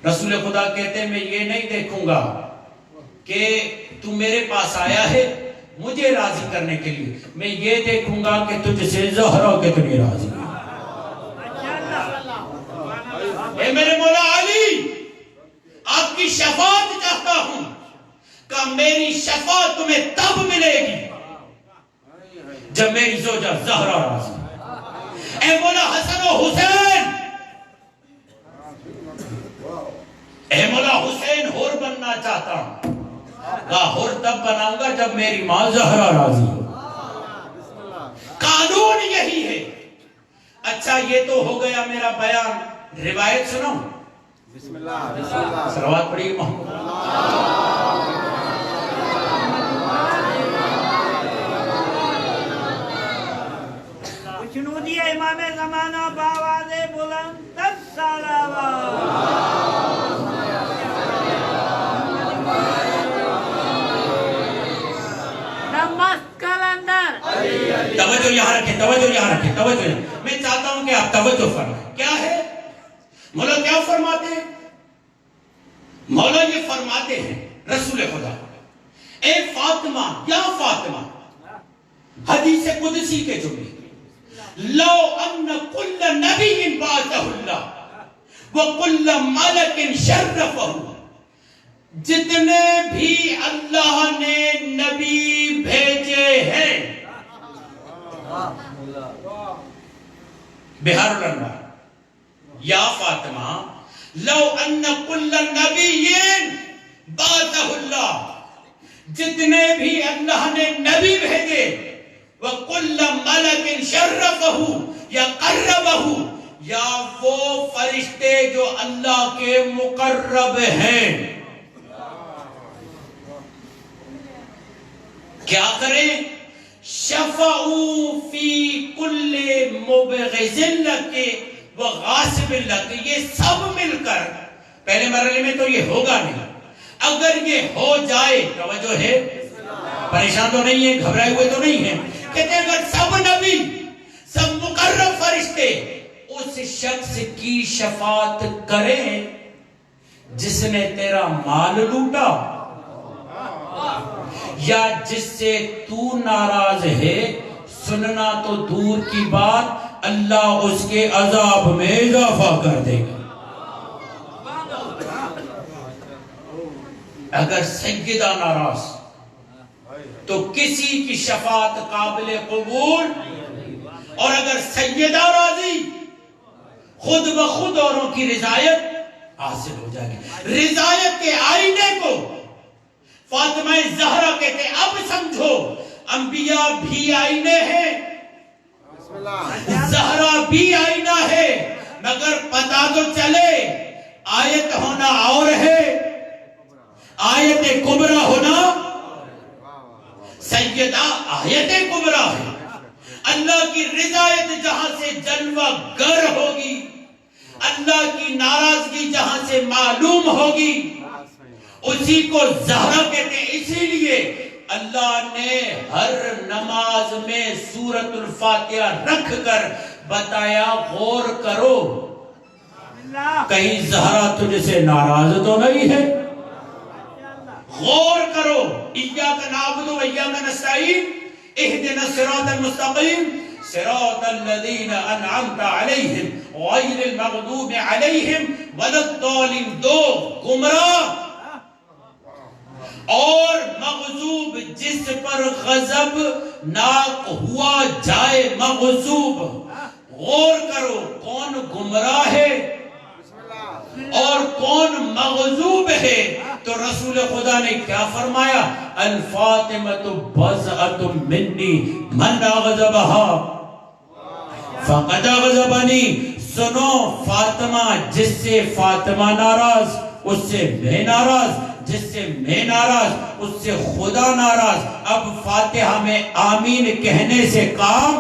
رسول خدا کہتے ہیں میں یہ نہیں دیکھوں گا کہ تو میرے پاس آیا ہے مجھے راضی کرنے کے لیے، میں یہ دیکھوں گا کہ تجھ سے زہرا کتنی راضی ہے۔ اے میرے مولا علی، آپ کی شفاعت چاہتا ہوں کہ میری شفاعت تمہیں تب ملے گی جب میری زوجہ زہرا راضی ہے۔ اے مولا حسن و حسین، اے مولا حسین حور بننا چاہتا ہوں، حور تب بناؤں گا جب میری ماں زہرا راضی ہو۔ قانون یہی ہے۔ اچھا یہ تو ہو گیا میرا بیان، روایت سنو۔ بسم اللہ، صلوات پڑھیے محمد۔ جنودی امام زمانہ باواز بلند الصلوات۔ توجہ یہاں رکھیں، توجہ یہاں رکھیں، توجہ یہاں۔ میں چاہتا ہوں کہ آپ توجہ فرمائیں۔ کیا ہے مولا؟ کیا فرماتے ہیں مولا؟ یہ فرماتے ہیں رسول خدا، اے فاطمہ، یا فاطمہ، حدیث قدسی کے جملے، لو ان کل نبی بعثہ اللہ وکل ملک شرفہ، جتنے بھی اللہ نے نبی بھیجے ہیں، بہار الانوار، یا فاطمہ، لو ان کل نبی بعثہ اللہ، جتنے بھی اللہ نے نبی بھیجے، وَكُلَّ مَلَكٍ شَرَّفَهُ یا قربہو، یا وہ فرشتے جو اللہ کے مقرب ہیں، کیا کریں؟ شفعوا فی کل مبغض لک وغاصب لک، یہ سب مل کر، پہلے مرحلے میں تو یہ ہوگا نہیں، اگر یہ ہو جائے، توجہ ہے، پریشان تو نہیں ہے، گھبرائے ہوئے تو نہیں ہیں، کہتے ہیں اگر سب نبی، سب مقرب فرشتے اس شخص کی شفاعت کریں جس نے تیرا مال لوٹا یا جس سے تو ناراض ہے، سننا تو دور کی بات، اللہ اس کے عذاب میں اضافہ کر دے گا۔ اگر سیدہ ناراض تو کسی کی شفاعت قابل قبول، اور اگر سیدہ راضی خود بخود اوروں کی رضایت حاصل ہو جائے گی۔ رضایت کے آئینے کو فاطمہ زہرا کہتے ہیں، اب سمجھو انبیاء بھی آئینے ہیں، زہرا بھی آئینہ ہے، مگر پتہ تو چلے آیت ہونا اور ہے، آیت کبرا ہونا، سیدہ آیت کبرا ہے۔ اللہ کی رضایت جہاں سے جلوہ گر ہوگی، اللہ کی ناراضگی جہاں سے معلوم ہوگی، اسی کو زہرا کہتے ہیں۔ اسی لیے اللہ نے ہر نماز میں سورۃ الفاتحہ رکھ کر بتایا غور کرو کہیں زہرا تجھ سے ناراض تو نہیں ہے، غور کرو۔ ایاک نعبد و ایاک نستعین اہدنا الصراط المستقیم صراط الذین انعمت علیہم غیر المغضوب علیہم ولا الضالین، دو گمراہ اور مغضوب جس پر غضب ناک ہوا جائے مغضوب. غور کرو کون گمراہ ہے اور کون مغضوب ہے. تو رسول خدا نے کیا فرمایا؟ الفاطمۃ بضعۃ منی من اغضبها فقد اغضبنی. سنو فاطمہ جس سے فاطمہ ناراض اس سے میں ناراض، جس سے میں ناراض اس سے خدا ناراض. اب فاتحہ میں آمین کہنے سے کام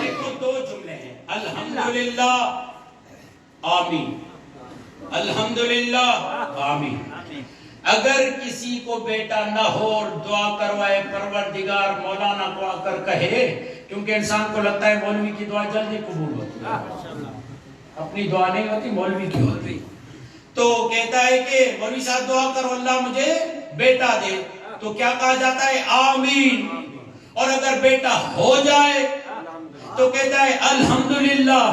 دیکھو دو جملے ہیں، الحمدللہ آمین، الحمدللہ آمین. اگر کسی کو بیٹا نہ ہو اور دعا کروائے پروردگار مولانا کو آ کر کہے، کیونکہ انسان کو لگتا ہے مولوی کی دعا جلدی قبول ہوتی ہے، اپنی دعا نہیں ہوتی مولوی کی ہوتی. تو کہتا ہے کہ مولوی صاحب دعا کرو اللہ مجھے بیٹا دے، تو کیا کہا جاتا ہے؟ آمین. اور اگر بیٹا ہو جائے تو کہتا ہے الحمدللہ.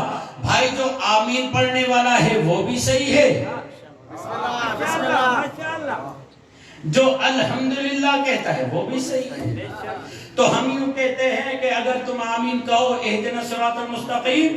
بھائی جو آمین پڑھنے والا ہے وہ بھی صحیح ہے، جو الحمدللہ کہتا ہے وہ بھی صحیح ہے. تو ہم یوں کہتے ہیں کہ اگر تم آمین کہو اہدنا الصراط المستقیم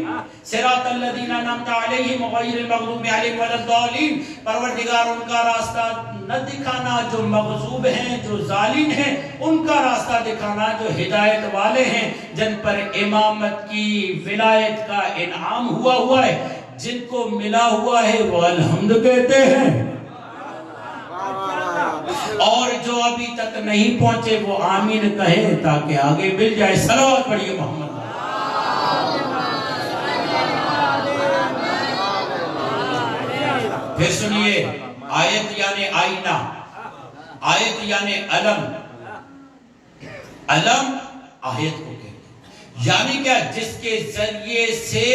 صراط الذین انعمت علیہم غیر المغضوب علیہم ولا الضالین، پروردگار ان کا راستہ نہ دکھانا جو مغضوب ہیں، جو ظالم ہیں، ان کا راستہ دکھانا جو ہدایت والے ہیں، جن پر امامت کی ولایت کا انعام ہوا ہے، جن کو ملا ہوا ہے وہ الحمد کہتے ہیں، اور جو ابھی تک نہیں پہنچے وہ آمین کہیں تاکہ آگے مل جائے. صلوات پڑھیے محمد. پھر سنیے، آیت یعنی آئینہ، آیت یعنی علم. علم آیت کو کہتے ہیں، یعنی کیا؟ جس کے ذریعے سے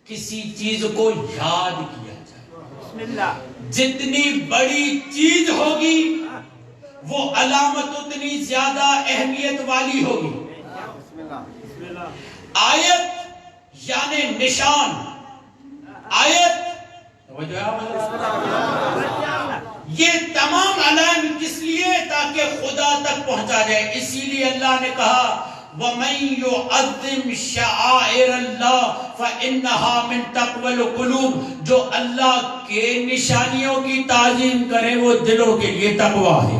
کسی چیز کو یاد کیا جائے. بسم اللہ. جتنی بڑی چیز ہوگی وہ علامت اتنی زیادہ اہمیت والی ہوگی. آیت یعنی نشان. آیت یہ تمام علائم کس لیے؟ تاکہ خدا تک پہنچا جائے. اسی لیے اللہ نے کہا وَمَن يُعَظِّمْ شَعَائِرَ اللَّهِ فَإِنَّهَا مِن تَقْوَى الْقُلُوبِ. جو اللہ کے نشانیوں کی تعظیم کرے وہ دلوں کے لیے تقویٰ ہے.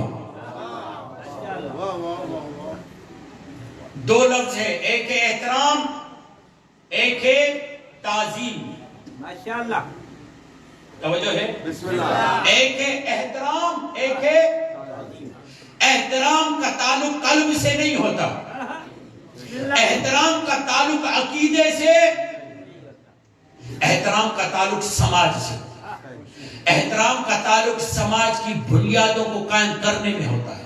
دو لفظ ہے، ایک ہے احترام، ایک ہے تعظیم. ماشاءاللہ توجہ ہے. بسم اللہ. ایک ہے احترام، ایک ہے احترام کا تعلق قلب سے نہیں ہوتا، احترام کا تعلق عقیدے سے، احترام کا تعلق سماج سے، احترام کا تعلق سماج کی بنیادوں کو قائم کرنے میں ہوتا ہے.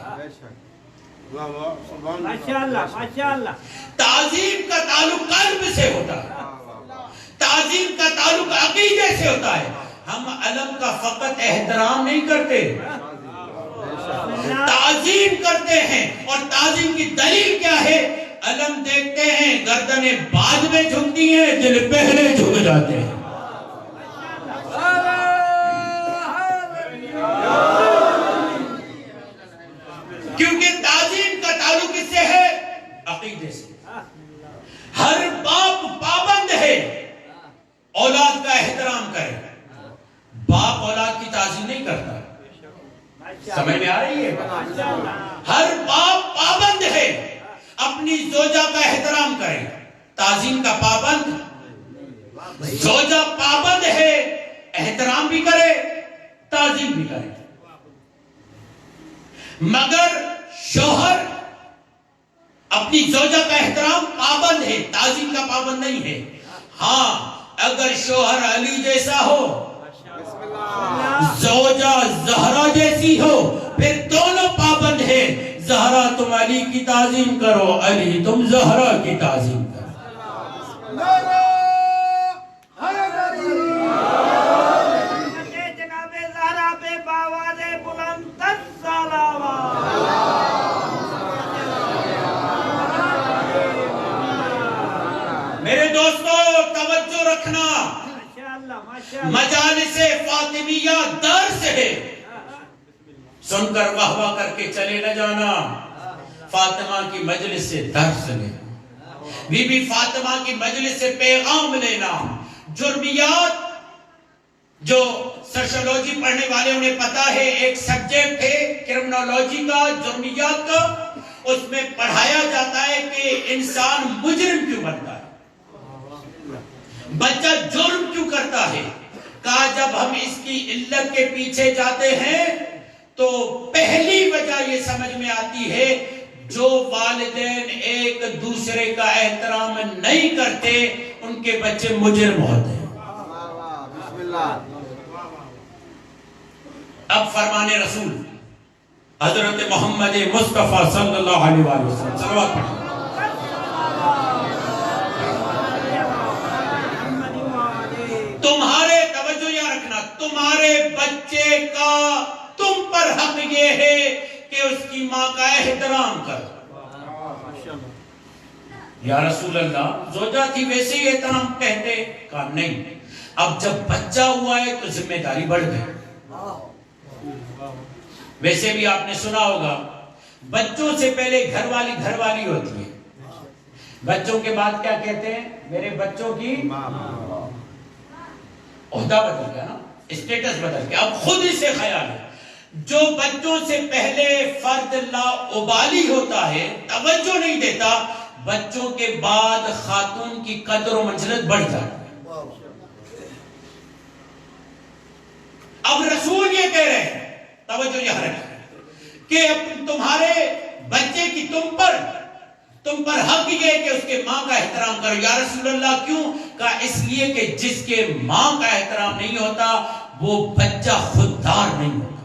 تعظیم کا تعلق قلب سے ہوتا ہے، تعظیم کا تعلق عقیدے سے ہوتا ہے. ہم علم کا فقط احترام نہیں کرتے، تعظیم کرتے ہیں. اور تعظیم کی دلیل کیا ہے؟ علم دیکھتے ہیں گردنیں بعد میں جھکتی ہیں، دل پہلے جھک جاتے ہیں. کیونکہ تعظیم کا تعلق کس سے ہے؟ عقیدے سے. ہر باپ پابند ہے اولاد کا احترام کرے. باپ اولاد کی تعظیم نہیں کرتا. سمجھ میں آ رہی ہے؟ ہر باپ پابند ہے اپنی زوجہ کا احترام کرے. تعظیم کا پابند زوجہ پابند ہے احترام بھی کرے تعظیم بھی کرے. مگر شوہر اپنی زوجہ کا احترام پابند ہے، تعظیم کا پابند نہیں ہے. ہاں اگر شوہر علی جیسا ہو، زوجہ زہرا جیسی ہو، پھر دونوں پابند ہیں. زہرا تم علی کی تعظیم کرو، علی تم زہرا کی تعظیم کرو. جناب زہرا پہ باواز بلند صلوات. رکھنا. ماشاءاللہ ماشاءاللہ. مجالس فاطمیہ درس ہے، سن کر واہ واہ کر کے چلے نہ جانا. فاطمہ کی مجلس سے درس لینا، بی بی فاطمہ کی مجلس سے پیغام لینا. جرمیات جو سوشیولوجی پڑھنے والے انہیں پتا ہے، ایک سبجیکٹ ہے کرمنالوجی کا، جرمیات کا. اس میں پڑھایا جاتا ہے کہ انسان مجرم کیوں بنتا ہے، بچہ جرم کیوں کرتا ہے. کہا جب ہم اس کی علت کے پیچھے جاتے ہیں تو پہلی وجہ یہ سمجھ میں آتی ہے، جو والدین ایک دوسرے کا احترام نہیں کرتے ان کے بچے مجرم ہوتے ہیں. اب فرمان رسول حضرت محمد مصطفیٰ صلی اللہ علیہ وسلم صلوات پڑھیں. تمہارے توجہ یہاں رکھنا، تمہارے بچے کا تم پر حق یہ ہے کہ اس کی ماں کا احترام کرو. یا رسول اللہ زوجہ تھی ویسے ہی احترام کہتے. کہا نہیں، اب جب بچہ ہوا ہے تو ذمہ داری بڑھ گئی. ویسے بھی آپ نے سنا ہوگا بچوں سے پہلے گھر والی ہوتی ہے، بچوں کے بعد کیا کہتے ہیں؟ میرے بچوں کی عہدہ بدل گیا نا، اسٹیٹس بدل گیا. اب خود اسے خیال ہے، جو بچوں سے پہلے فرد لا ابالی ہوتا ہے، توجہ نہیں دیتا، بچوں کے بعد خاتون کی قدر و منزلت بڑھ جاتی ہے. اب رسول یہ کہہ رہے ہیں، توجہ یہاں رکھیں کہ تمہارے بچے کی تم پر حق یہ ہے کہ اس کے ماں کا احترام کرو. یا رسول اللہ کیوں؟ کہا اس لیے کہ جس کے ماں کا احترام نہیں ہوتا وہ بچہ خوددار نہیں ہوتا،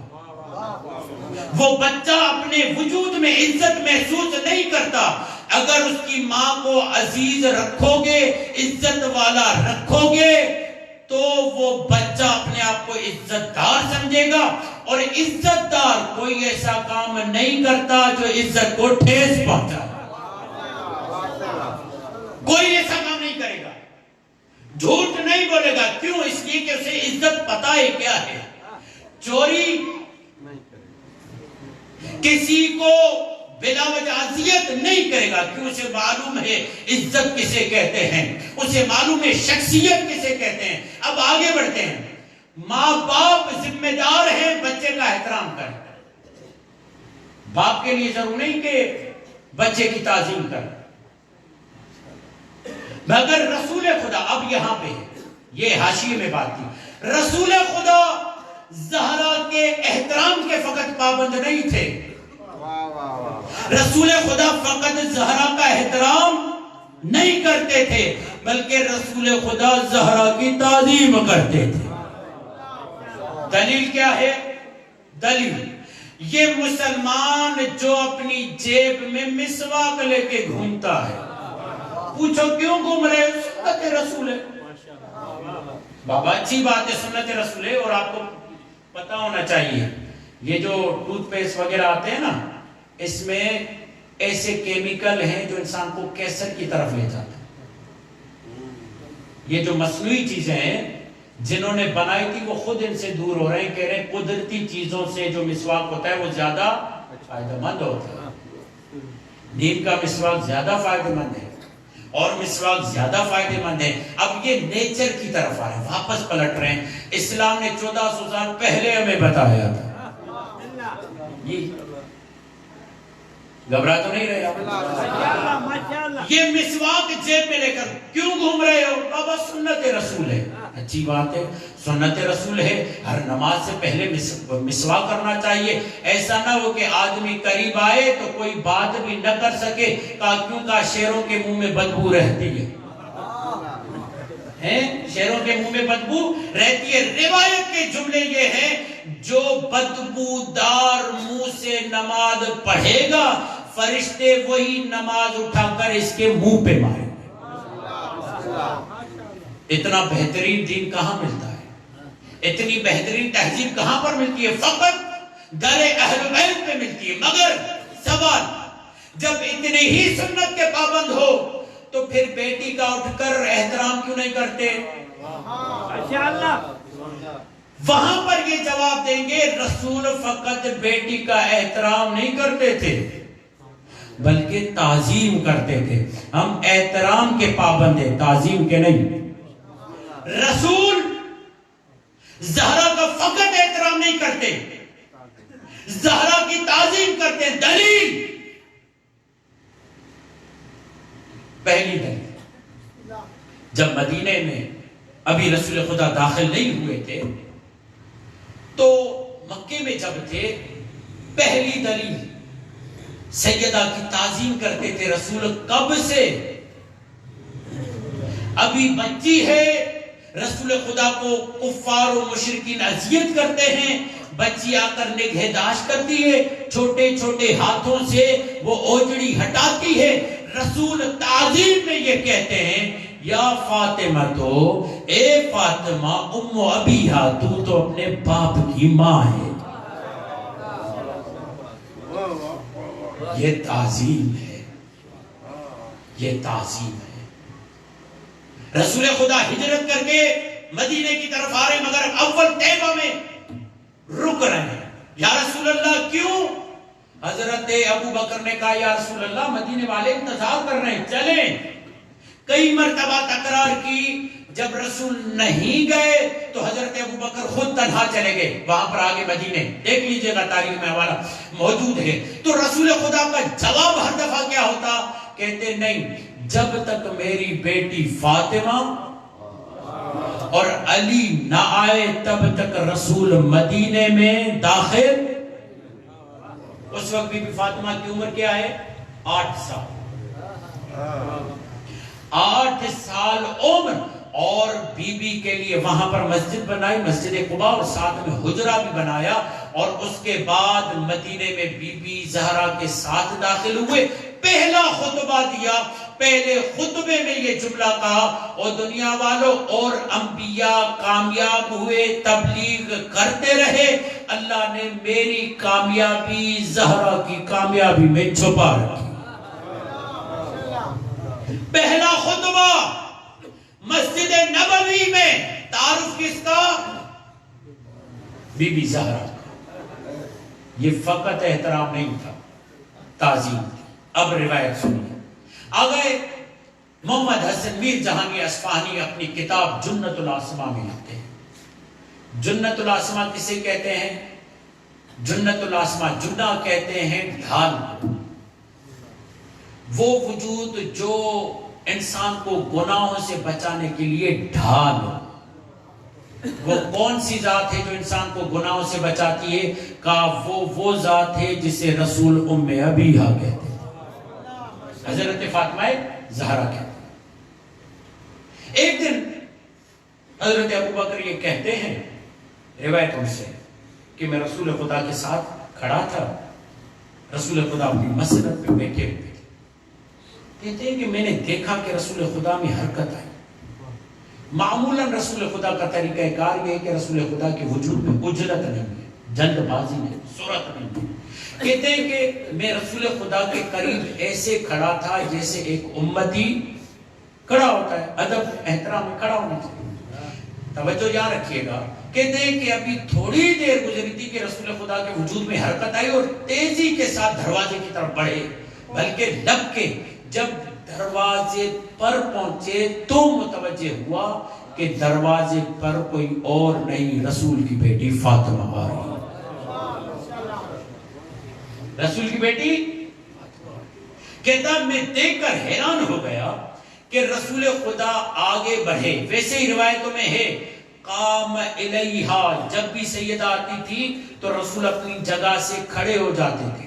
وہ بچہ اپنے وجود میں عزت محسوس نہیں کرتا. اگر اس کی ماں کو عزیز رکھو گے، عزت والا رکھو گے، تو وہ بچہ اپنے آپ کو عزت دار سمجھے گا. اور عزت دار کوئی ایسا کام نہیں کرتا جو عزت کو ٹھیس پہنچا. کوئی ایسا کام نہیں کرے گا، جھوٹ نہیں بولے گا. کیوں؟ اس لیے کہ اسے عزت پتہ ہے کیا ہے. چوری کسی کو بلا وجہ اذیت نہیں کرے گا، کیوں؟ اسے معلوم ہے عزت کسے کہتے ہیں، اسے معلوم ہے شخصیت کسے کہتے ہیں. اب آگے بڑھتے ہیں. ماں باپ ذمہ دار ہیں بچے کا احترام کریں. باپ کے لیے ضرور نہیں کہ بچے کی تعظیم کریں، مگر رسول خدا، اب یہاں پہ یہ حاشیے میں بات کی، رسول خدا زہرا کے احترام کے فقط پابند نہیں تھے. رسول خدا فقط زہرا کا احترام نہیں کرتے تھے، بلکہ رسول خدا زہرا کی تعظیم کرتے تھے. دلیل کیا ہے؟ دلیل یہ مسلمان جو اپنی جیب میں مسواک لے کے گھومتا ہے، پوچھو کیوں گھوم رہے؟ سنت رسول ہے. بابا اچھی بات ہے، سنت رسول ہے. اور آپ کو پتا ہونا چاہیے یہ جو ٹوتھ پیسٹ وغیرہ آتے ہیں نا، اس میں ایسے کیمیکل ہیں جو انسان کو کینسر کی طرف لے جاتے ہیں. یہ جو مصنوعی چیزیں ہیں جنہوں نے بنائی تھی وہ خود ان سے دور ہو رہے ہیں، کہہ رہے ہیں قدرتی چیزوں سے جو مسواک ہوتا ہے وہ زیادہ فائدہ مند ہوتا ہے. نیم کا مسواک زیادہ فائدہ مند ہے اور مسواک زیادہ فائدہ مند ہے. اب یہ نیچر کی طرف آ رہے ہیں، واپس پلٹ رہے ہیں. اسلام نے 1400 سال پہلے ہمیں بتایا تھا. گھبرا تو نہیں رہے آپ؟ یہ مسواک جیب میں لے کر کیوں گھوم رہے ہو؟ بابا سنت رسول ہے. اچھی بات ہے، سنت رسول ہے، ہر نماز سے پہلے مسواک کرنا چاہیے. ایسا نہ ہو کہ آدمی قریب آئے تو کوئی بات بھی نہ کر سکے. کیوں کا شیروں کے منہ میں بدبو رہتی ہے، شیروں کے منہ میں بدبو رہتی ہے. روایت کے جملے یہ ہیں، جو بدبودار منہ سے نماز پڑھے گا فرشتے وہی نماز اٹھا کر اس کے منہ پہ ماریں. اتنا بہترین دین کہاں ملتا ہے؟ اتنی بہترین تہذیب کہاں پر ملتی ہے؟ فقط در اہل بیت پہ ملتی ہے. مگر سوال، جب اتنے ہی سنت کے پابند ہو تو پھر بیٹی کا اٹھ کر احترام کیوں نہیں کرتے؟ ماشاءاللہ. وہاں پر یہ جواب دیں گے رسول فقط بیٹی کا احترام نہیں کرتے تھے بلکہ تعظیم کرتے تھے. ہم احترام کے پابند ہیں، تعظیم کے نہیں. رسول زہرا کا فقط احترام نہیں کرتے، زہرا کی تعظیم کرتے ہیں. دلیل، پہلی دلیل، جب مدینے میں ابھی رسول خدا داخل نہیں ہوئے تھے تو مکے میں جب تھے، پہلی دلیل سیدہ کی تعظیم کرتے تھے. رسول کب سے؟ ابھی بچی ہے، رسول خدا کو کفار و مشرکین اذیت کرتے ہیں، بچی آ کر نگہداشت کرتی ہے، چھوٹے چھوٹے ہاتھوں سے وہ اوجڑی ہٹاتی ہے. رسول تعظیم میں یہ کہتے ہیں یا فاطمہ تو اے فاطمہ ام ابیہا، تو اپنے باپ کی ماں ہے. یہ تعظیم ہے، یہ تعظیم ہے. رسول خدا ہجرت کر کے مدینے کی طرف آ رہے مگر اول طیبہ میں رک رہے ہیں. یا رسول اللہ کیوں؟ حضرت ابو بکر نے کہا یا رسول اللہ مدینے والے انتظار کر رہے ہیں، چلیں. کئی مرتبہ تکرار کی، جب رسول نہیں گئے تو حضرت ابو بکر خود تنہا چلے گئے وہاں پر آگے مدینے. دیکھ لیجئے گا تاریخ میں حوالہ موجود ہے. تو رسول خدا کا جواب ہر دفعہ کیا ہوتا؟ کہتے نہیں، جب تک میری بیٹی فاطمہ اور علی نہ آئے تب تک رسول مدینے میں داخل. اس وقت بی بی فاطمہ کی عمر کیا ہے؟ 8 سال. 8 سال عمر. اور بی بی کے لیے وہاں پر مسجد بنائی، مسجد قباء، اور ساتھ میں حجرہ بھی بنایا. اور اس کے بعد مدینے میں بی بی زہرا کے ساتھ داخل ہوئے. پہلا خطبہ دیا، پہلے خطبے میں یہ جملہ کہا، اور دنیا والوں اور انبیاء کامیاب ہوئے، تبلیغ کرتے رہے، اللہ نے میری کامیابی زہرا کی کامیابی میں چھپا رکھی. پہلا خطبہ مسجد نبوی میں، تعارف کس کا؟ بی بی زہرا کا. یہ فقط احترام نہیں تھا، تعظیم تھی. اب روایت سنیے. آگئے محمد حسن میر جہانگیر اصفہانی اپنی کتاب جنت الاسما میں لکھتے ہیں. جنت الاسما کسے کہتے ہیں؟ جنت الاسما، جنہ کہتے ہیں ڈھال کو، وہ وجود جو انسان کو گناہوں سے بچانے کے لیے ڈھال ہو. وہ کون سی ذات ہے جو انسان کو گناہوں سے بچاتی ہے؟ کہا وہ ذات ہے جسے رسول ام ابیہا کہتے ہیں، حضرت فاطمہ زہرا کہتے ہیں. ایک دن حضرت ابو بکر یہ کہتے ہیں، روایت ان سے، کہ میں رسول خدا کے ساتھ کھڑا تھا، رسول خدا اپنی مسجد پہ بیٹھے ہوئے تھے. کہتے ہیں کہ میں نے دیکھا کہ رسول خدا میں حرکت آئی. معمولاً رسول خدا کا طریقہ کار یہ ہے کہ رسول خدا کے وجود میں اجلت نہیں ہے، جلد بازی نہیں، سرعت نہیں ہے. کہتے ہیں کہ میں رسول خدا کے قریب ایسے کھڑا تھا جیسے ایک امتی کھڑا ہوتا ہے، ادب احترام میں کھڑا ہونا چاہیے. توجہ یہاں رکھیے گا. کہتے ہیں کہ ابھی تھوڑی دیر گزری تھی کہ رسول خدا کے وجود میں حرکت آئی اور تیزی کے ساتھ دروازے کی طرف بڑھے، بلکہ لب کے جب دروازے پر پہنچے تو متوجہ ہوا کہ دروازے پر کوئی اور نہیں، رسول کی بیٹی فاطمہ آ رہی. رسول کی بیٹی کہتا میں دیکھ کر حیران ہو گیا کہ رسول خدا آگے بڑھے. ویسے ہی روایتوں میں ہے قام الیہا، جب بھی سیدہ آتی تھی تو رسول اپنی جگہ سے کھڑے ہو جاتے تھے،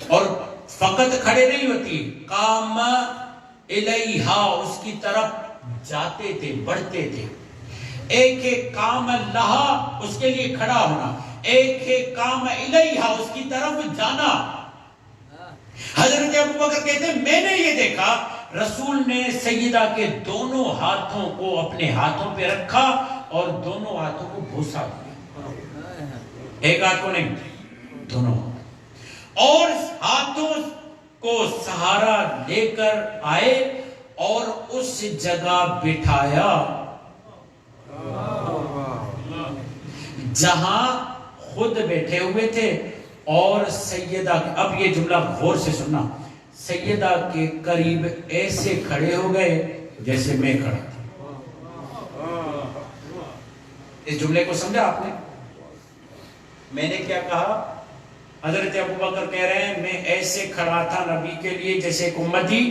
اور فقط کھڑے نہیں ہوتی، قام الیہا، اس کی طرف جاتے تھے، بڑھتے تھے. ایک ایک قام لہا، اس کے لیے کھڑا ہونا، ایک ایک قام الیہا، اس کی طرف جانا. حضرت ابو بکر کہتے ہیں میں نے یہ دیکھا رسول نے سیدہ کے دونوں ہاتھوں کو اپنے ہاتھوں پہ رکھا اور دونوں ہاتھوں کو بوسا دیا. ایک ہاتھ کو نہیں، دونوں، اور ہاتھوں کو سہارا لے کر آئے اور اس جگہ بٹھایا جہاں خود بیٹھے ہوئے تھے اور سیدہ، اب یہ جملہ غور سے سننا، سیدہ کے قریب ایسے کھڑے ہو گئے جیسے میں کھڑا تھا۔ اس جملے کو سمجھا آپ نے؟ میں نے کیا کہا؟ حضرت ابوبکر کہہ رہے ہیں میں ایسے کھڑا تھا نبی کے لیے جیسے ایک امتی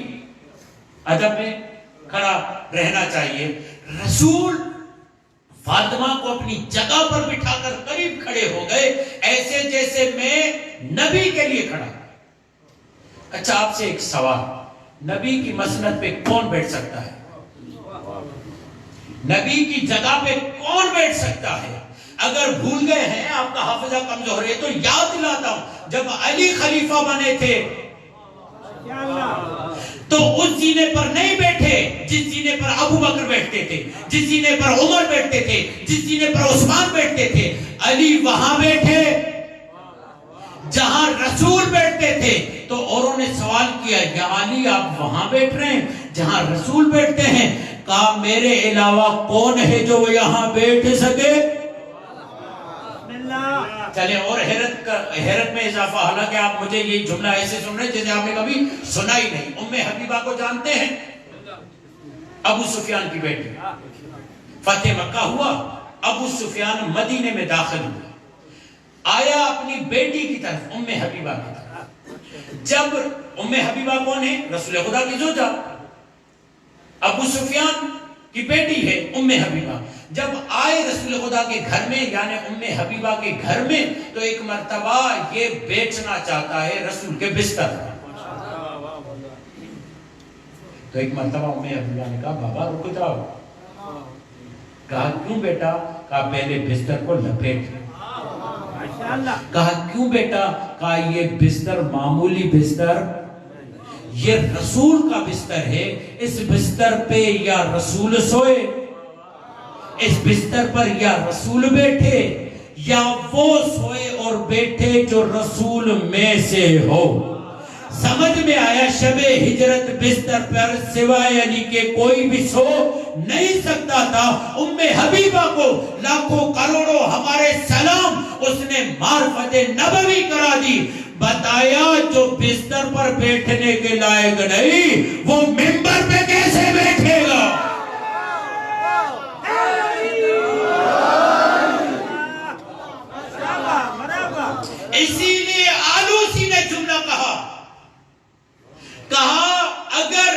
ادب میں کھڑا رہنا چاہیے۔ رسول فاطمہ کو اپنی جگہ پر بٹھا کر قریب کھڑے ہو گئے ایسے جیسے میں نبی کے لیے کھڑا۔ اچھا آپ سے ایک سوال، نبی کی مسند پہ کون بیٹھ سکتا ہے؟ نبی کی جگہ پہ کون بیٹھ سکتا ہے؟ اگر بھول گئے ہیں، آپ کا حافظہ کمزور ہے تو یاد دلاتا ہوں، جب علی خلیفہ بنے تھے تو اس زینے پر نہیں بیٹھے جس زینے پر ابو بکر بیٹھتے تھے، جس زینے پر عمر بیٹھتے تھے، جس زینے پر عثمان بیٹھتے تھے۔ علی وہاں بیٹھے جہاں رسول بیٹھتے تھے۔ تو اوروں نے سوال کیا یا علی آپ وہاں بیٹھ رہے ہیں جہاں رسول بیٹھتے ہیں؟ کہا میرے علاوہ کون ہے جو وہ یہاں بیٹھ سکے؟ چلے اور حیرت میں اضافہ، حالانکہ آپ مجھے یہ جملہ ایسے سن رہے ہیں جیسے آپ نے کبھی سنا ہی نہیں۔ ام حبیبہ کو جانتے ہیں؟ ابو سفیان کی بیٹی، فتح مکہ ہوا، ابو سفیان مدینے میں داخل ہوا، آیا اپنی بیٹی کی طرف، ام حبیبہ کی طرف۔ جب ام حبیبہ کون ہے؟ رسول خدا کی زوجہ، ابو سفیان کی بیٹی ہے ام حبیبہ۔ جب آئے رسول خدا کے گھر میں یعنی ام حبیبہ کے گھر میں تو ایک مرتبہ یہ بیٹھنا چاہتا ہے رسول کے بستر پر۔ تو ایک مرتبہ ام حبیبہ نے کہا بابا رک جاؤ۔ کہا کیوں بیٹا؟ کہا پہلے بستر کو لپیٹ۔ کہا کیوں بیٹا؟ کہا یہ بستر معمولی بستر، یہ رسول کا بستر ہے، اس بستر پہ یا رسول سوئے، اس بستر پر یا رسول بیٹھے یا وہ سوئے اور بیٹھے جو رسول میں سے ہو۔ سمجھ میں آیا شب ہجرت بستر پر سوائے علی کے کوئی بھی سو نہیں سکتا تھا۔ ام حبیبہ کو لاکھوں کروڑوں ہمارے سلام، اس نے معرفت نبوی کرا دی، بتایا جو بستر پر بیٹھنے کے لائق نہیں وہ منبر پہ کیسے بیٹھے گا؟ اسی لیے آلوسی نے جملہ کہا اگر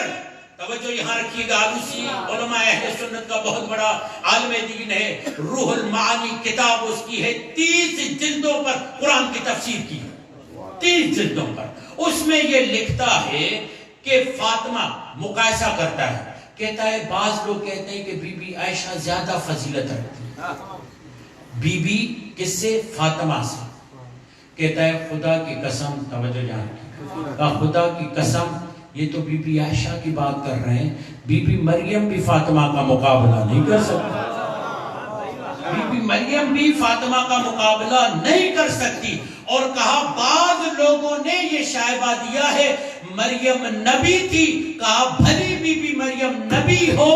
توجہ یہاں رکھیے گا، آلوسی علماء اہل سنت کا بہت بڑا عالم دین ہے، روح المعانی کتاب اس کی ہے، 30 جلدوں پر قرآن کی تفسیر کی، 30 جلدوں پر۔ اس میں یہ لکھتا ہے کہ فاطمہ مقایسہ کرتا ہے، کہتا ہے بعض لوگ کہتے ہیں کہ بی بی عائشہ زیادہ فضیلت رکھتی ہے، بی بی کس سے؟ فاطمہ سے۔ کہتا ہے خدا کی قسم، توجہ جان، کہا خدا کی قسم یہ تو بی بی عائشہ کی بات کر رہے ہیں، بی بی مریم بھی فاطمہ کا مقابلہ نہیں کر سکتی، بی بی مریم بھی فاطمہ کا مقابلہ نہیں کر سکتی۔ اور کہا بعض لوگوں نے یہ شائبہ دیا ہے مریم نبی تھی، کہا بھلی بی بی مریم نبی ہو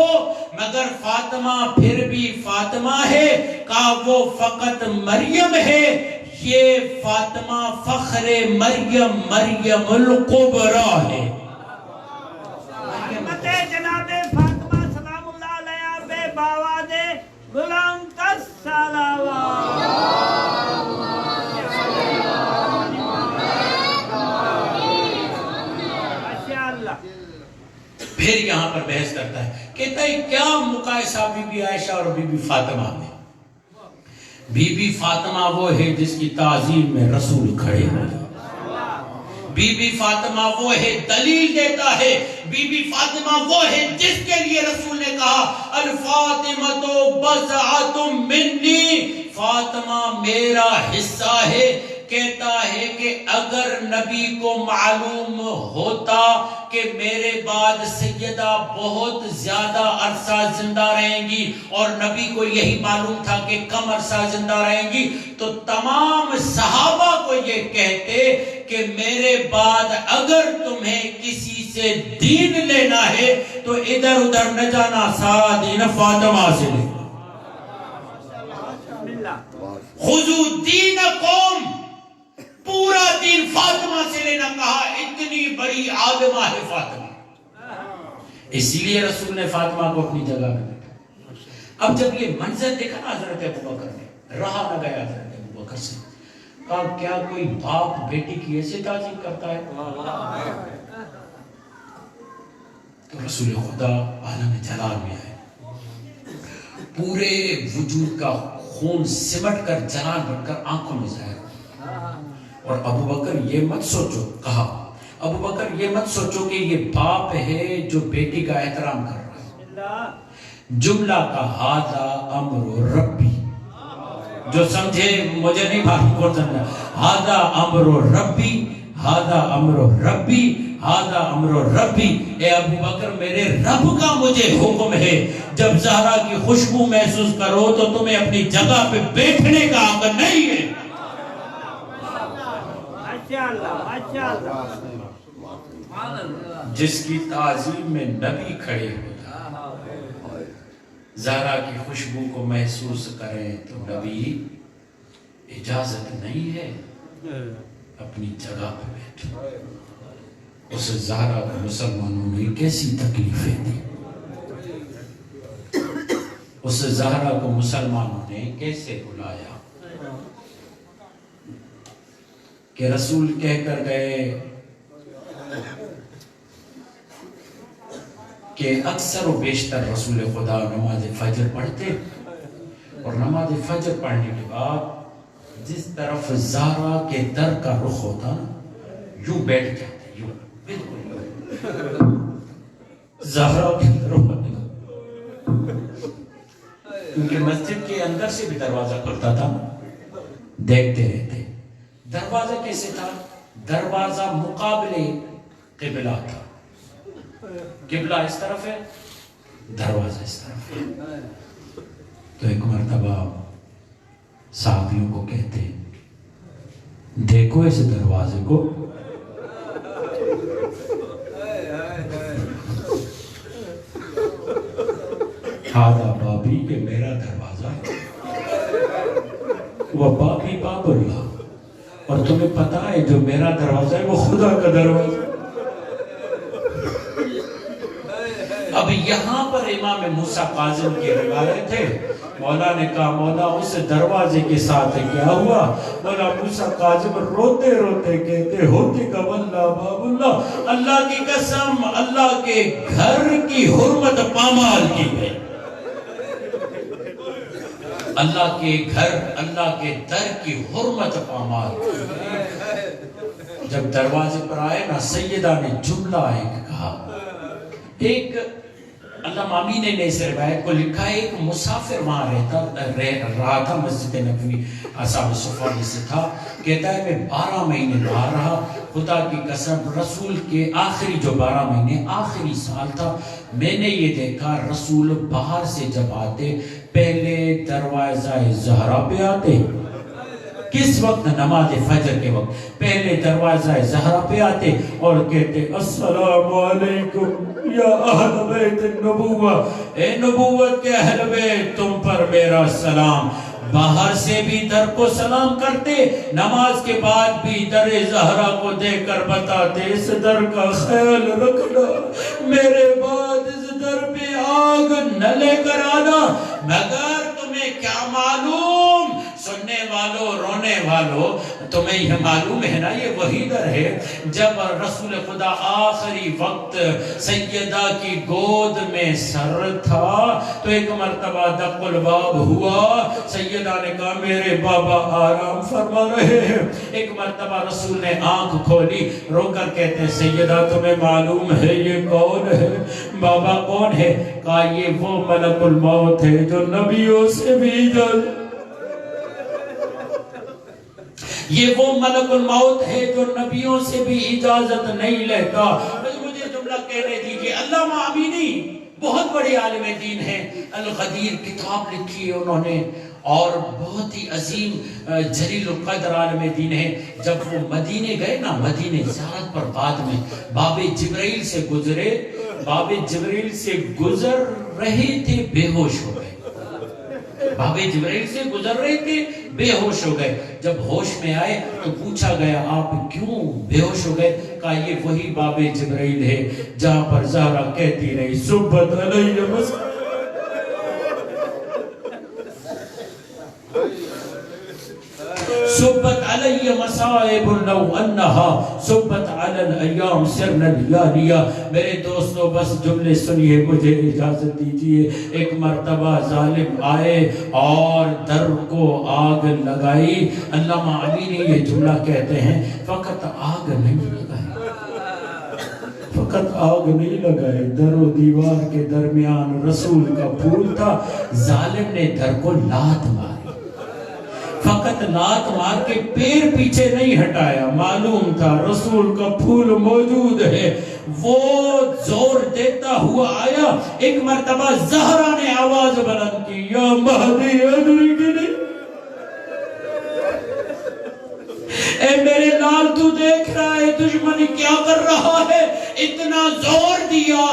مگر فاطمہ پھر بھی فاطمہ ہے، کہا وہ فقط مریم ہے، یہ فاطمہ فخر مریم، مریم القبرا ہے۔ جناب فاطمہ سلام اللہ علیہ بے باواد غلام تسلاوات۔ پھر یہاں پر بحث کرتا ہے، کہتا ہے کیا مقایسہ بی بی عائشہ اور بی بی فاطمہ میں؟ بی بی فاطمہ وہ ہے جس کی تعظیم میں رسول کھڑے ہوئے، بی بی فاطمہ وہ ہے دلیل دیتا ہے، بی بی فاطمہ وہ ہے جس کے لیے رسول نے کہا الفاطمہ بضعۃ منی، فاطمہ میرا حصہ ہے۔ کہتا ہے کہ اگر نبی کو معلوم ہوتا کہ میرے بعد سیدہ بہت زیادہ عرصہ زندہ رہیں گی اور نبی کو یہی معلوم تھا کہ کم عرصہ زندہ رہیں گی تو تمام صحابہ کو یہ کہتے کہ میرے بعد اگر تمہیں کسی سے دین لینا ہے تو ادھر ادھر نہ جانا، سارا دین فاطمہ سے لے۔ خذوا دینکم، پورا دین فاطمہ سے لینا کہا، اتنی بڑی عالمہ ہے فاطمہ، اسی لیے رسول نے فاطمہ کو اپنی جگہ میں بیٹھا۔ اب جب یہ منظر دیکھا نا حضرت ابوبکر نے، رہا نہ گیا حضرت ابوبکر سے، کہا کیا کوئی باپ بیٹی کی ایسے تعظیم کرتا ہے؟ تو رسول خدا عالم جلال میں آئے، پورے وجود کا خون سمٹ کر جلال بن کر آنکھوں میں ظاہر، اور ابوبکر یہ مت سوچو، کہا ابوبکر یہ مت سوچو کہ یہ باپ ہے جو بیٹی کا احترام کر رہا ہے، جملہ کا ہاذا امر ربی، جو سمجھے مجھے نہیں معلوم کون سمجھا، ہاذا امر ربی، ہاذا امر ربی، ہاذا امر ربی، اے ابوبکر میرے رب کا مجھے حکم ہے، جب زہرا کی خوشبو محسوس کرو تو تمہیں اپنی جگہ پہ بیٹھنے کا حق نہیں ہے۔ جس کی تعظیم میں نبی کھڑے ہو جائے، زہرا کی خوشبو کو محسوس کریں تو نبی اجازت نہیں ہے اپنی جگہ پہ بیٹھو۔ اس زہرا کو مسلمانوں نے کیسی تکلیفیں دی، اس زہرا کو مسلمانوں نے کیسے بلایا کہ رسول کہہ کر گئے کہ اکثر و بیشتر رسول خدا نماز فجر پڑھتے، اور نماز فجر پڑھنے کے بعد جس طرف زہرا کے در کا رخ ہوتا نا، یوں بیٹھ جاتے، یوں بالکل زہرا کے در، کیونکہ مسجد کے اندر سے بھی دروازہ کھلتا تھا، دیکھتے رہتے۔ دروازہ کیسے تھا؟ دروازہ مقابلے قبلہ تھا، قبلہ اس طرف ہے، دروازہ اس طرف ہے۔ تو ایک مرتبہ صحابیوں کو کہتے، دیکھو اس دروازے کو، ہادا بابی، کہ میرا دروازہ ہے، وہ بابی باب اللہ، اور تمہیں پتا ہے جو میرا دروازہ ہے وہ خدا کا دروازہ۔ اب یہاں پر امام موسیٰ کاظم کی روایت ہے، مولا نے کہا مولا اس دروازے کے ساتھ کیا ہوا؟ مولا موسیٰ کاظم روتے روتے کہتے، ہوتے کا واللہ باب اللہ، اللہ کی قسم اللہ کے گھر کی حرمت پامال کی ہے، اللہ کے گھر، اللہ کے در کی حرمت پامال کی ہے۔ جب دروازے پر آئے نا، سیدہ نے جملہ ایک کہا، ایک علامہ امینی نے اس روایت کو لکھا ہے، ایک مسافر وہاں رہا تھا، مسجد نبوی اصحاب صفہ میں سے تھا، کہتا ہے میں 12 مہینے باہر رہا، خدا کی قسم رسول کے آخری جو 12 مہینے آخری سال تھا، میں نے یہ دیکھا رسول باہر سے جب آتے پہلے دروازہ زہرا پہ آتے، کس وقت؟ نماز فجر کے وقت، پہلے دروازہ زہرا پہ آتے اور کہتے السلام علیکم یا اہل بیت النبوہ، اے نبوت کے اہل بیت تم پر میرا سلام۔ باہر سے بھی در کو سلام کرتے، نماز کے بعد بھی در زہرا کو دیکھ کر بتاتے اس در کا خیال رکھنا، میرے بعد اس در پہ آگ نہ لے کر آنا، مگر تمہیں کیا معلوم، سننے والوں رونے والوں تمہیں یہ معلوم ہے نا یہ وہی در ہے جب رسول خدا آخری وقت سیدہ کی گود میں سر تھا تو ایک مرتبہ دق الباب ہوا، سیدہ نے کہا میرے بابا آرام فرما رہے ہیں، ایک مرتبہ رسول نے آنکھ کھولی، رو کر کہتے ہیں سیدہ تمہیں معلوم ہے یہ کون ہے؟ بابا کون ہے؟ کہا یہ وہ ملک الموت ہے جو نبیوں سے بھی اجازت، یہ وہ ملک الموت ہے جو نبیوں سے بھی اجازت نہیں لیتا۔ مجھے جملہ کہنے دیجئے، علامہ امینی بہت بڑے عالم دین ہیں، الغدیر کتاب لکھی ہے انہوں نے، اور بہت ہی عظیم جلیل القدر عالم دین ہے۔ جب وہ مدینے گئے نا، مدینے زیارت پر بعد میں باب جبرائیل سے گزرے، باب جبرائیل سے گزر رہے تھے، بے ہوش ہو گئے، باب جبرائیل سے گزر رہے تھے، بے ہوش ہو گئے. جب ہوش میں آئے تو پوچھا گیا آپ کیوں بے ہوش ہو گئے؟ کہا یہ وہی باب جبرائیل ہے جہاں پر زہرا کہتی رہی صبت علیہ مسائب صبت علی مصائب لو انہا صبت علی الایام سرنا لیالیا. میرے دوستو بس جملے سنیے، مجھے اجازت دیجئے. ایک مرتبہ ظالم آئے اور در کو آگ لگائی. علامہ علی نے یہ جملہ کہتے ہیں فقط آگ نہیں لگائی، فقط آگ نہیں لگائے، در و دیوار کے درمیان رسول کا پھول تھا. ظالم نے در کو لات ماری، فقط لات مار کے پیر پیچھے نہیں ہٹایا، معلوم تھا رسول کا پھول موجود ہے. وہ زور دیتا ہوا آیا. ایک مرتبہ زہرا نے آواز بلند کی یا مہدی ادرکنی، اے میرے لال تو دیکھ رہا ہے دشمن کیا کر رہا ہے. اتنا زور دیا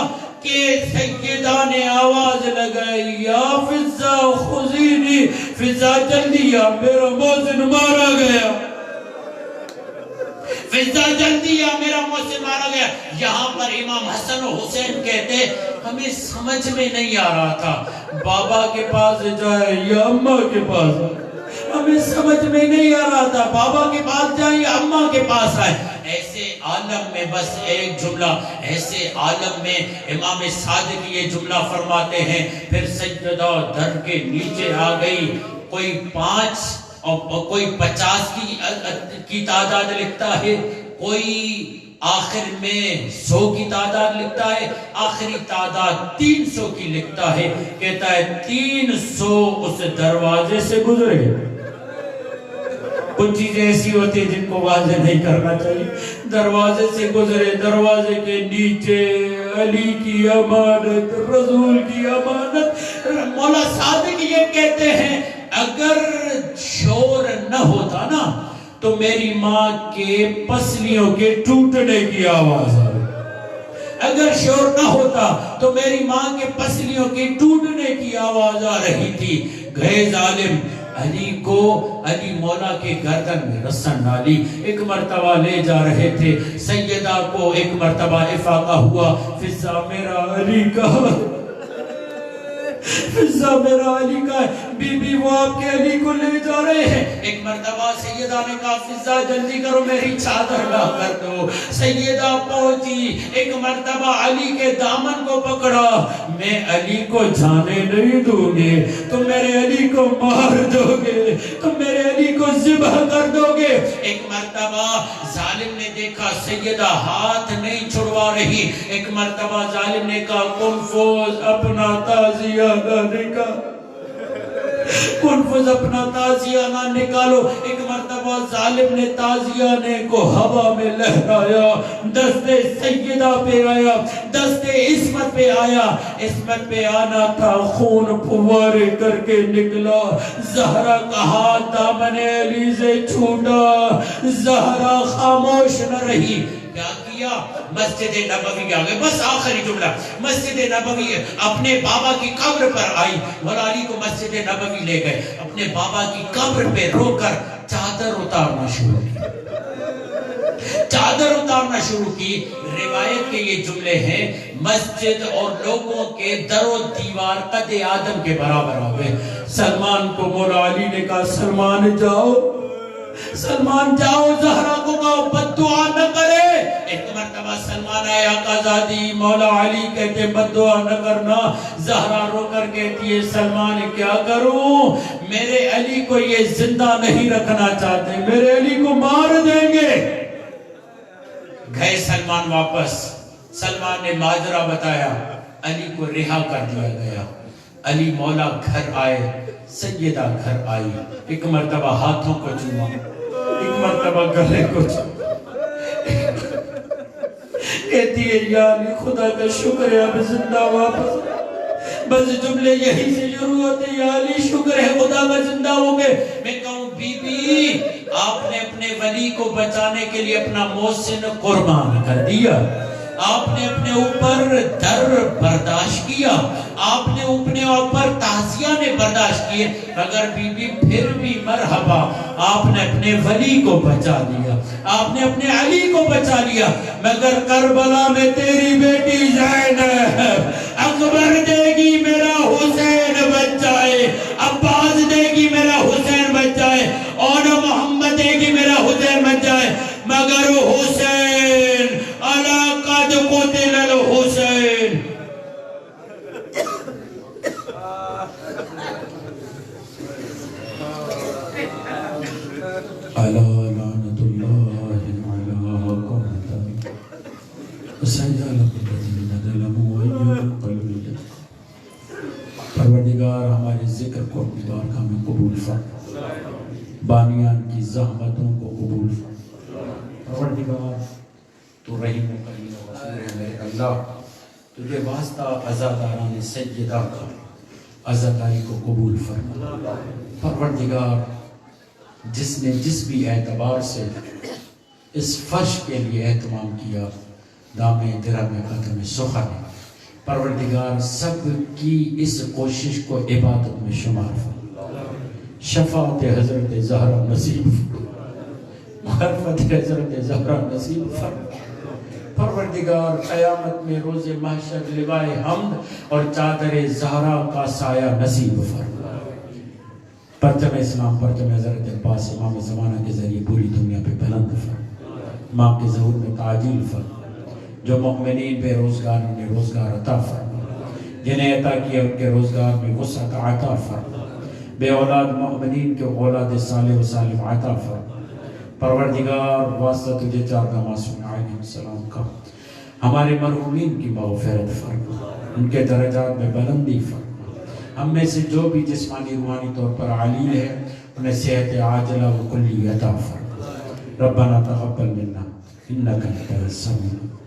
کہ سیدہ نے آواز لگائی یا فضا خزینی، فضا جلدی آ میرا محسن مارا گیا، فضا جلدی آ میرا محسن مارا گیا. یہاں پر امام حسن و حسین کہتے ہمیں سمجھ میں نہیں آ رہا تھا بابا کے پاس جائے یا اماں کے پاس آئے، ہمیں سمجھ میں نہیں آ رہا تھا بابا کے پاس جائے یا اماں کے پاس آئے. ایسے عالم میں بس ایک جملہ، ایسے عالم میں امام صادق یہ جملہ فرماتے ہیں. پھر سجدہ در کے نیچے آ گئی. کوئی 5 اور کوئی 50 کی تعداد لکھتا ہے، کوئی آخر میں 100 کی تعداد لکھتا ہے، آخری تعداد 300 کی لکھتا ہے. کہتا ہے 300 اس دروازے سے گزرے. کچھ چیزیں ایسی ہوتی ہیں جن کو واضح نہیں کرنا چاہیے. دروازے سے گزرے، دروازے کے نیچے علی کی امانت، رسول کی امانت. مولا صادق یہ کہتے ہیں اگر شور نہ ہوتا نا تو میری ماں کے پسلیوں کے ٹوٹنے کی آواز آئی. اگر شور نہ ہوتا تو میری ماں کے پسلیوں کے ٹوٹنے کی آواز آ رہی تھی. گئے ظالم علی کو، علی مولا کے گردن میں رسن ڈالی. ایک مرتبہ لے جا رہے تھے سیدہ کو، ایک مرتبہ افاقہ ہوا فضا میرا علی کا، فضا میرا علی کا بی بی وہ آپ کے علی کو لے جا رہے ہیں. ایک مرتبہ سیدہ نے کہا فضا جلدی کرو میری چادر لا کر دو. سیدہ پہنچی، ایک مرتبہ علی کے دامن کو پکڑا. میں علی کو جانے نہیں دوں گے، تم میرے علی کو مار دو گے، تم میرے علی کو ذبح کر دو گے. ایک مرتبہ ظالم نے دیکھا سیدہ ہاتھ نہیں چھڑوا رہی. ایک مرتبہ ظالم نے کہا کنفوز اپنا تعزیہ نہ نکال، کنفوز اپنا تعزیہ نہ نکالو. ایک مرتبہ ظالم نے تعزیہ کو ہوا میں لہرایا، دست سیدہ پہ آیا، دست عصمت پہ آیا. عصمت پہ آنا تھا، خون پھوارے کر کے نکلا. زہرا کا ہاتھ دامن علی سے چھوٹا. زہرا خاموش نہ رہی. کیا کیا؟ مسجد نبوی آگئے. بس آخری جملہ، مسجد نبوی اپنے بابا کی قبر پر آئی. مولا علی کو مسجد نبوی لے گئے. اپنے بابا کی قبر پہ رو کر چادر اتارنا شروع کی، چادر اتارنا شروع کی. روایت کے یہ جملے ہیں مسجد اور لوگوں کے در و دیوار قد آدم کے برابر ہو گئے. سلمان کو مولا علی نے کہا سلمان جاؤ، سلمان جاؤ، زہرا کو کہو بد دعا نہ کرے. ایک مرتبہ سلمان آئے آقا زادی، مولا علی کہتے بد دعا نہ کرنا. زہرا رو کر کہتی ہے سلمان کیا کروں، میرے علی کو یہ زندہ نہیں رکھنا چاہتے، میرے علی کو مار دیں گے. گئے سلمان واپس. سلمان نے ماجرا بتایا، علی کو رہا کر دیا گیا. علی مولا گھر آئے، سیدہ گھر آئی. ایک مرتبہ ہاتھوں کو چوما، ایک مرتبہ گلے کو چوما. کہتی ہے یا علی خدا کا شکر ہے اب زندہ واپس. بس جملے یہی سے شروع ہوتے ہیں، یا علی شکر ہے خدا کا زندہ ہو گئے. میں کہوں بی بی آپ نے اپنے ولی کو بچانے کے لیے اپنا محسن قربان کر دیا. آپ نے اپنے اوپر در برداشت کیا. کیا، آپ نے اپنے اوپر تعزیہ نے برداشت کیے، مگر بی بی پھر بھی مرحبا، آپ نے اپنے ولی کو بچا لیا، آپ نے اپنے علی کو بچا لیا، مگر کربلا میں تیری بیٹی زینب اکبر دے گی میرا حسین بچ جائے، عباس دے گی میرا حسین بچ جائے، اور محمد دے گی میرا حسین بچ جائے، مگر حسین الا قد قتل الحسین۔ الا لعنت اللہ علی قوم سیال الذین ظلموا وینقلبوا۔ پروردگار ہمارے ذکر کو اپنی بارگاہ میں قبول فرما، بانیان کی زحمتوں کو قبول فرما۔ پروردگار تو رحیم و کریم و غفور ہے میرے اللہ، تجھے واسطہ عزاداران سیدہ کا عزاداری کو قبول فرما۔ پروردگار جس نے جس بھی اعتبار سے اس فرش کے لیے اہتمام کیا، دامِ درہم قدم سخن ہے، پروردگار سب کی اس کوشش کو عبادت میں شمار فرما۔ شفاعت حضرت زہرا نصیب فرما، معرفت حضرت زہرا نصیب فرما۔ پروردگار قیامت میں روز محشر لوائے حمد اور چادر زہرا کا سایہ نصیب فرما۔ پرچم اسلام، پرچم حضرت عباس امام زمانہ کے ذریعے پوری دنیا پہ بلند فرما، امام کے ظہور میں تعجیل فرما، جو مؤمنین بے روزگار انہیں روزگار عطا فرما، جنہیں عطا کیا ان کے روزگار میں وسعت عطا فرما، بے اولاد مؤمنین کے اولاد صالح و سالم عطا فرما۔ پروردگار واسطہ تجھے چارگاہ معصوم علیہ السلام کا ہمارے مرحومین کی مغفرت فرما، ان کے درجات میں بلندی فرما۔ ہم میں سے جو بھی جسمانی روحانی طور پر عالیل ہے انہیں صحت عاجلہ و کلی عطا فرما۔ ربنا تقبل منا انک انت السمیع